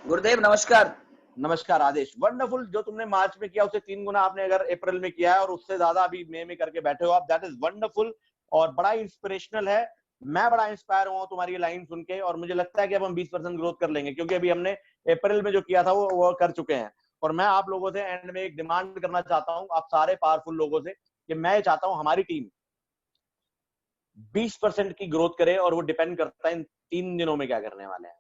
गुरुदेव नमस्कार। नमस्कार आदेश, वंडरफुल। जो तुमने मार्च में किया उससे 3 गुना आपने अगर अप्रैल में किया है और उससे ज्यादा अभी मई में करके बैठे हो आप, दैट इज वंडरफुल और बड़ा इंस्पिरेशनल है। मैं बड़ा इंस्पायर हुआ हूं तुम्हारी लाइन सुन के और मुझे लगता है कि अब हम 20% ग्रोथ कर लेंगे, क्योंकि अभी हमने अप्रैल में जो किया था वो कर चुके हैं। और मैं आप लोगों से एंड में एक डिमांड करना चाहता हूं, आप सारे पावरफुल लोगों से, कि मैं चाहता हूं हमारी टीम 20% की ग्रोथ करे और वो डिपेंड करता है इन 3 दिनों में क्या करने वाले हैं।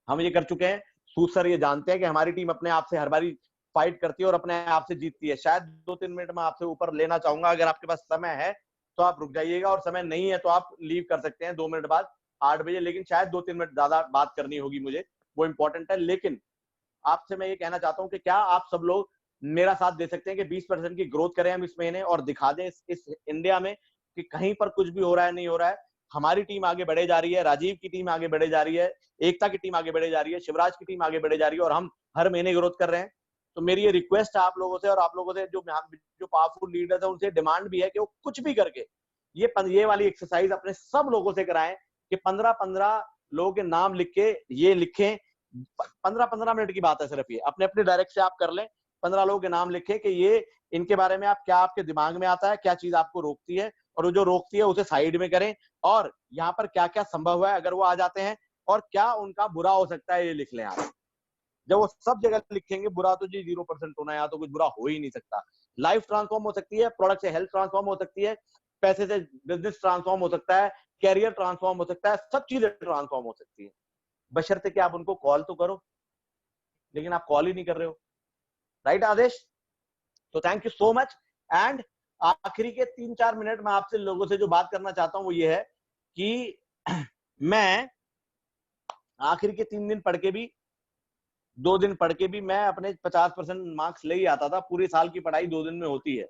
हम ये कर चुके हैं, सूद सर ये जानते हैं कि हमारी टीम अपने आप से हर बारी फाइट करती है और अपने आप से जीतती है। शायद 2-3 मिनट में आपसे ऊपर लेना चाहूंगा, अगर आपके पास समय है तो आप रुक जाइएगा और समय नहीं है तो आप लीव कर सकते हैं 2 मिनट बाद 8 बजे, लेकिन शायद 2-3 मिनट ज्यादा बात करनी होगी मुझे, वो इंपॉर्टेंट है। लेकिन आपसे मैं ये कहना चाहता हूँ कि क्या आप सब लोग मेरा साथ दे सकते हैं कि 20% की ग्रोथ करें हम इस महीने और दिखा दें इस इंडिया में कि कहीं पर कुछ भी हो रहा है नहीं हो रहा है, हमारी टीम आगे बढ़े जा रही है, राजीव की टीम आगे बढ़े जा रही है, एकता की टीम आगे बढ़े जा रही है, शिवराज की टीम आगे बढ़े जा रही है और हम हर महीने ग्रोथ कर रहे हैं। तो मेरी ये रिक्वेस्ट है आप लोगों से और आप लोगों से जो पावरफुल लीडर्स है उनसे डिमांड भी है कि वो कुछ भी करके ये वाली एक्सरसाइज अपने सब लोगों से कराएं कि 15-15 लोगों के नाम लिख के ये लिखें। 15-15 मिनट की बात है सिर्फ, ये अपने अपने डायरेक्ट से आप कर लें। 15 लोगों के नाम लिखे कि ये इनके बारे में आप क्या आपके दिमाग में आता है, क्या चीज आपको रोकती है और वो जो रोकती है उसे साइड में करें और यहाँ पर क्या क्या संभव है अगर वो आ जाते हैं और क्या उनका बुरा हो सकता है ये लिख लें आप। जब वो सब जगह लिखेंगे बुरा तो जी 0% होना, या तो कुछ बुरा हो ही नहीं सकता। लाइफ ट्रांसफॉर्म हो सकती है, प्रोडक्ट से हेल्थ ट्रांसफॉर्म हो सकती है, पैसे से बिजनेस ट्रांसफॉर्म हो सकता है, कैरियर ट्रांसफॉर्म हो सकता है, सब चीजें ट्रांसफॉर्म हो सकती है, बशर्ते कि आप उनको कॉल तो करो। लेकिन आप कॉल ही नहीं कर रहे हो, राइट आदेश? तो thank you so much. And आखिरी के 3-4 मिनट में आपसे लोगों से जो बात करना चाहता हूं वो ये है कि मैं आखिर के 3 दिन पढ़ के भी 2 दिन पढ़ के भी मैं अपने 50% मार्क्स ले ही आता था। पूरे साल की पढ़ाई 2 दिन में होती है,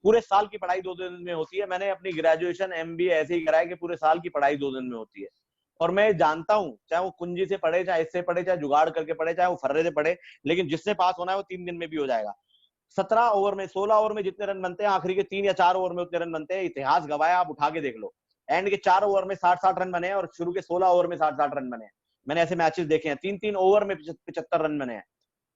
पूरे साल की पढ़ाई 2 दिन में होती है। मैंने अपनी ग्रेजुएशन MBA ऐसे ही कराया कि पूरे साल की पढ़ाई 2 दिन में होती है। और मैं जानता हूं, चाहे वो कुंजी से पढ़े, चाहे इससे पढ़े, चाहे जुगाड़ करके पढ़े, चाहे वो फर्रे से पढ़े, लेकिन जिससे पास होना है वो 3 दिन में भी हो जाएगा। 17 ओवर में 16 ओवर में जितने रन बनते हैं, आखिरी के 3 या 4 ओवर में उतने रन बनते हैं। इतिहास गवाया, आप उठा के देख लो। एंड के 4 ओवर में 60-60 रन बने और शुरू के 16 ओवर में 60-60 रन बने। मैंने ऐसे मैचेस देखे हैं, 3-3 ओवर में 75 रन बने हैं।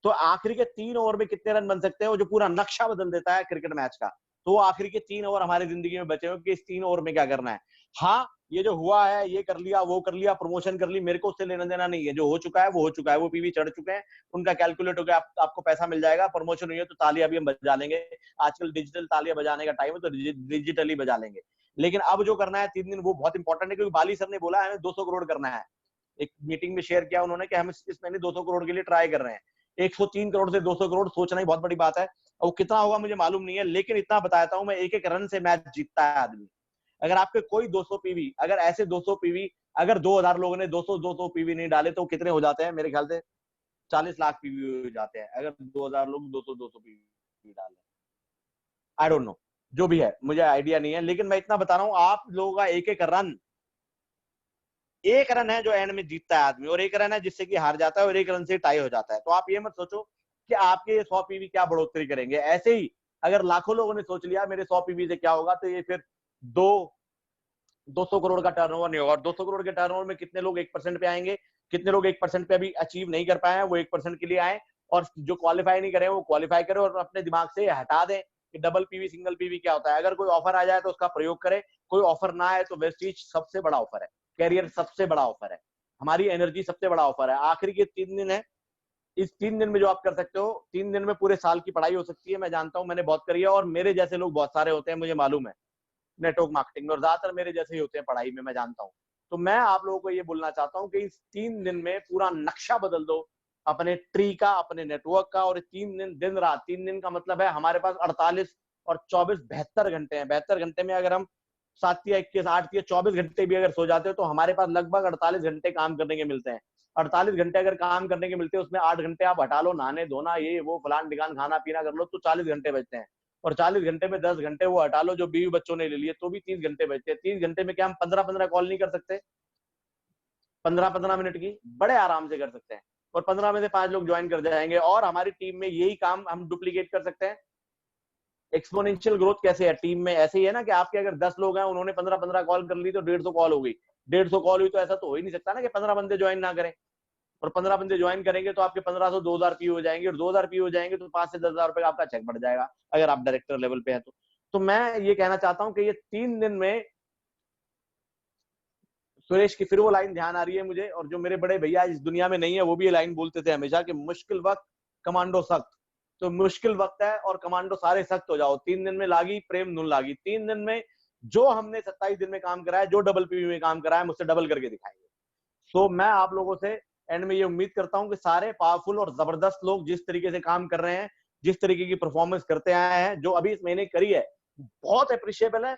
तो आखिरी के 3 ओवर में कितने रन बन सकते हैं, वो जो पूरा नक्शा बदल देता है क्रिकेट मैच का। तो आखिरी के 3 ओवर हमारी जिंदगी में बचे हुए कि इस 3 ओवर में क्या करना है। हाँ, ये जो हुआ है, ये कर लिया, वो कर लिया, प्रमोशन कर ली, मेरे को उससे लेना देना नहीं है। जो हो चुका है वो हो चुका है, वो पीवी चढ़ चुके हैं, उनका कैलकुलेट हो गया, आपको पैसा मिल जाएगा। प्रमोशन हुई है तो तालियां भी हम बजा लेंगे, आजकल डिजिटल तालियां बजाने का टाइम है तो डिजिटली बजा लेंगे। लेकिन अब जो करना है 3 दिन, वो बहुत इंपॉर्टेंट है, क्योंकि बाली सर ने बोला है हमें 200 करोड़ करना है। एक मीटिंग में शेयर किया उन्होंने कि हम इस महीने 200 करोड़ के लिए ट्राई कर रहे हैं। 103 करोड़ से 200 करोड़ सोचना ही बहुत बड़ी बात है। और वो कितना होगा मुझे मालूम नहीं है, लेकिन इतना बताता हूं मैं, एक एक रन से मैच जीतता है आदमी। अगर आपके कोई 200 पीवी, अगर ऐसे 200 पीवी, अगर 2000 लोगों ने 200 पीवी नहीं डाले तो कितने हो जाते हैं? मेरे ख्याल से 40 लाख पीवी हो जाते हैं अगर 2000 लोग 200 पीवी डाले। आई डोंट नो, जो भी है मुझे आइडिया नहीं है, लेकिन मैं इतना बता रहा हूं, आप लोगों का एक रन है जो एंड में जीतता है आदमी, और एक रन है जिससे कि हार जाता है, और एक रन से टाई हो जाता है। तो आप ये मत सोचो कि आपके ये 100 पीवी क्या बढ़ोतरी करेंगे। ऐसे ही अगर लाखों लोगों ने सोच लिया मेरे 100 पीवी से क्या होगा, तो ये फिर 200 करोड़ का टर्नओवर नहीं होगा। और 200 करोड़ के टर्नओवर में कितने लोग 1% पे आएंगे? कितने लोग 1% पे अभी अचीव नहीं कर पाए हैं, वो 1% के लिए आए, और जो क्वालिफाई नहीं करे वो क्वालिफाई करे, और अपने दिमाग से हटा दें कि डबल पीवी सिंगल पीवी क्या होता है। अगर कोई ऑफर आ जाए तो उसका प्रयोग करे, कोई ऑफर ना आए तो वेस्टीज सबसे बड़ा ऑफर है, कैरियर सबसे बड़ा ऑफर है, हमारी एनर्जी सबसे बड़ा ऑफर है। आखिरी के 3 दिन है, इस 3 दिन में जो आप कर सकते हो, 3 दिन में पूरे साल की पढ़ाई हो सकती है। मैं जानता हूं, मैंने बहुत करी है, और मेरे जैसे लोग बहुत सारे होते हैं, मुझे मालूम है नेटवर्क मार्केटिंग में, और ज्यादातर मेरे जैसे ही होते हैं पढ़ाई में, मैं जानता हूं। तो मैं आप लोगों को ये बोलना चाहता हूं कि इस 3 दिन में पूरा नक्शा बदल दो अपने ट्री का, अपने नेटवर्क का। और 3 दिन, दिन रात, 3 दिन का मतलब है हमारे पास 48 और 24 72 घंटे हैं। 72 घंटे में अगर हम 7 या 21 8 या 24 घंटे भी अगर सो जाते हो तो हमारे पास लगभग 48 घंटे काम करने के मिलते हैं। 48 घंटे अगर काम करने के मिलते हैं, उसमें 8 घंटे आप हटा लो, नहाने धोना ये वो फलान ढिकान खाना पीना कर लो, तो 40 घंटे बचते हैं। और 40 घंटे में 10 घंटे वो हटा लो जो बीवी बच्चों ने ले लिए, तो भी 30 घंटे बचते हैं। 30 घंटे में क्या हम 15-15 कॉल नहीं कर सकते? 15-15 मिनट की बड़े आराम से कर सकते हैं, और 15 में से 5 लोग ज्वाइन कर जाएंगे, और हमारी टीम में यही काम हम डुप्लीकेट कर सकते हैं। एक्सपोनेंशियल ग्रोथ कैसे है टीम में? ऐसे ही है ना कि आपके अगर 10 लोग हैं, उन्होंने 15-15 कॉल कर ली तो 150 कॉल हो गई। 150 कॉल हुई तो ऐसा तो हो ही नहीं सकता ना कि 15 बंदे ज्वाइन ना करें, और 15 बंदे ज्वाइन करेंगे तो आपके 1500 2000 पी हो जाएंगे, और 2000 पी हो जाएंगे तो 5 से 10,000 रुपए का आपका चेक बढ़ जाएगा अगर आप डायरेक्टर लेवल पे है तो मैं ये कहना चाहता हूं कि ये 3 दिन में, सुरेश की फिर वो लाइन ध्यान आ रही है मुझे, और जो मेरे बड़े भैया इस दुनिया में नहीं है वो भी ये लाइन बोलते थे हमेशा कि मुश्किल वक्त कमांडो सख्त। तो मुश्किल वक्त है और कमांडो सारे सख्त हो जाओ। 3 दिन में लागी प्रेम नुन लागी। 3 दिन में जो हमने 27 दिन में काम करा है, जो डबल पीवी में काम करा है, मुझसे डबल करके दिखाएंगे। सो मैं आप लोगों से एंड में ये उम्मीद करता हूं कि सारे पावरफुल और जबरदस्त लोग जिस तरीके से काम कर रहे हैं, जिस तरीके की परफॉर्मेंस करते आए हैं, जो अभी इस महीने करी है, बहुत अप्रिशिएबल है,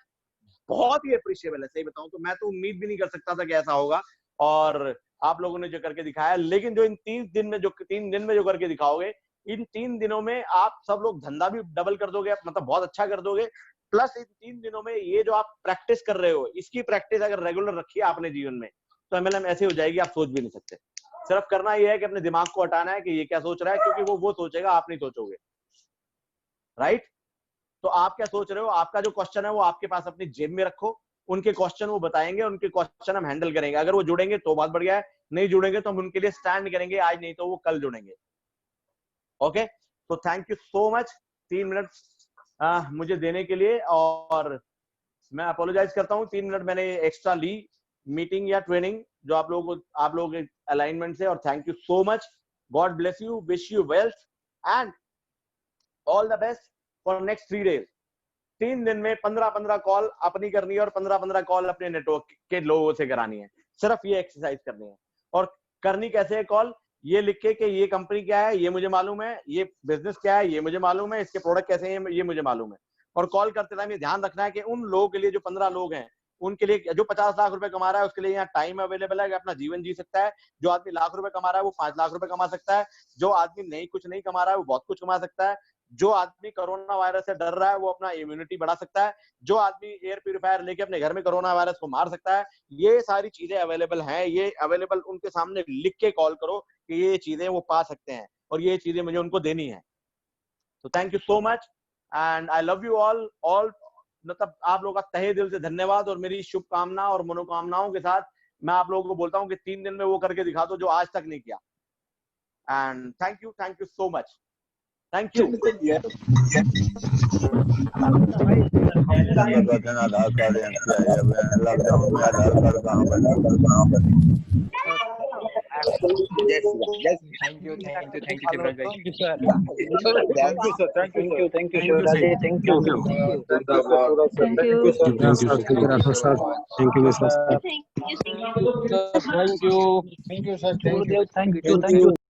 बहुत ही अप्रिशिएबल है। सही बताऊं तो मैं तो उम्मीद भी नहीं कर सकता था कि ऐसा होगा, और आप लोगों ने जो करके दिखाया। लेकिन जो इन 3 दिन में जो करके दिखाओगे, इन 3 दिनों में आप सब लोग धंधा भी डबल कर दोगे, मतलब बहुत अच्छा कर दोगे। प्लस इन 3 दिनों में ये जो आप प्रैक्टिस कर रहे हो, इसकी प्रैक्टिस अगर रेगुलर रखी है आपने जीवन में, तो एमएलएम ऐसी हो जाएगी आप सोच भी नहीं सकते। सिर्फ करना ये है कि अपने दिमाग को हटाना है कि ये क्या सोच रहा है, क्योंकि वो सोचेगा, आप नहीं सोचोगे, राइट? तो आप क्या सोच रहे हो? आपका जो क्वेश्चन है वो आपके पास अपनी जेब में रखो, उनके क्वेश्चन वो बताएंगे, उनके क्वेश्चन हम हैंडल करेंगे। अगर वो जुड़ेंगे तो बहुत बढ़िया है, नहीं जुड़ेंगे तो हम उनके लिए स्टैंड करेंगे, आज नहीं तो वो कल जुड़ेंगे। ओके, तो thank you so much 3 minute मुझे देने के लिए, और मैं अपोलोजाइज करता हूँ 3 मिनट मैंने एक्स्ट्रा ली मीटिंग या ट्रेनिंग जो आप लोगों के अलाइनमेंट से, और thank you so much. God bless you, wish you wealth and all the best for next 3 days. 3 दिन में 15-15 कॉल अपनी करनी है, और 15-15 कॉल अपने नेटवर्क के लोगों से करानी है। सिर्फ ये एक्सरसाइज करनी है। और करनी कैसे है कॉल? ये लिख के कि ये कंपनी क्या है ये मुझे मालूम है, ये बिजनेस क्या है ये मुझे मालूम है, इसके प्रोडक्ट कैसे हैं ये मुझे मालूम है। और कॉल करते टाइम ये ध्यान रखना है कि उन लोगों के लिए, जो 15 लोग हैं, उनके लिए, जो 50 लाख रुपए कमा रहा है उसके लिए यहाँ टाइम अवेलेबल है कि अपना जीवन जी सकता है। जो आदमी लाख रुपए कमा रहा है वो 5 लाख रुपए कमा सकता है। जो आदमी कुछ नहीं कमा रहा है वो बहुत कुछ कमा सकता है। जो आदमी कोरोना वायरस से डर रहा है वो अपना इम्यूनिटी बढ़ा सकता है। जो आदमी एयर प्यूरिफायर लेके अपने घर में कोरोना वायरस को मार सकता है। ये सारी चीजें अवेलेबल हैं, ये अवेलेबल उनके सामने लिख के कॉल करो कि ये चीजें वो पा सकते हैं, और ये चीजें मुझे उनको देनी है। तो thank you so much and I love you all. मतलब आप लोगों का तहे दिल से धन्यवाद, और मेरी शुभकामना और मनोकामनाओं के साथ मैं आप लोगों को बोलता हूँ कि 3 दिन में वो करके दिखा दो जो आज तक नहीं किया। And thank you so much. Thank you. जय श्री राम, जय श्री थैंक यू शिवराज भाई। Thank you, sir. Ram. Thank you, sir. Thank you, sir. Thank you, Shivraj. Thank you. Thank you, sir. Thank you, sir. Thank you, sir. Thank you, sir. Thank you, sir. Gurudev, thank you.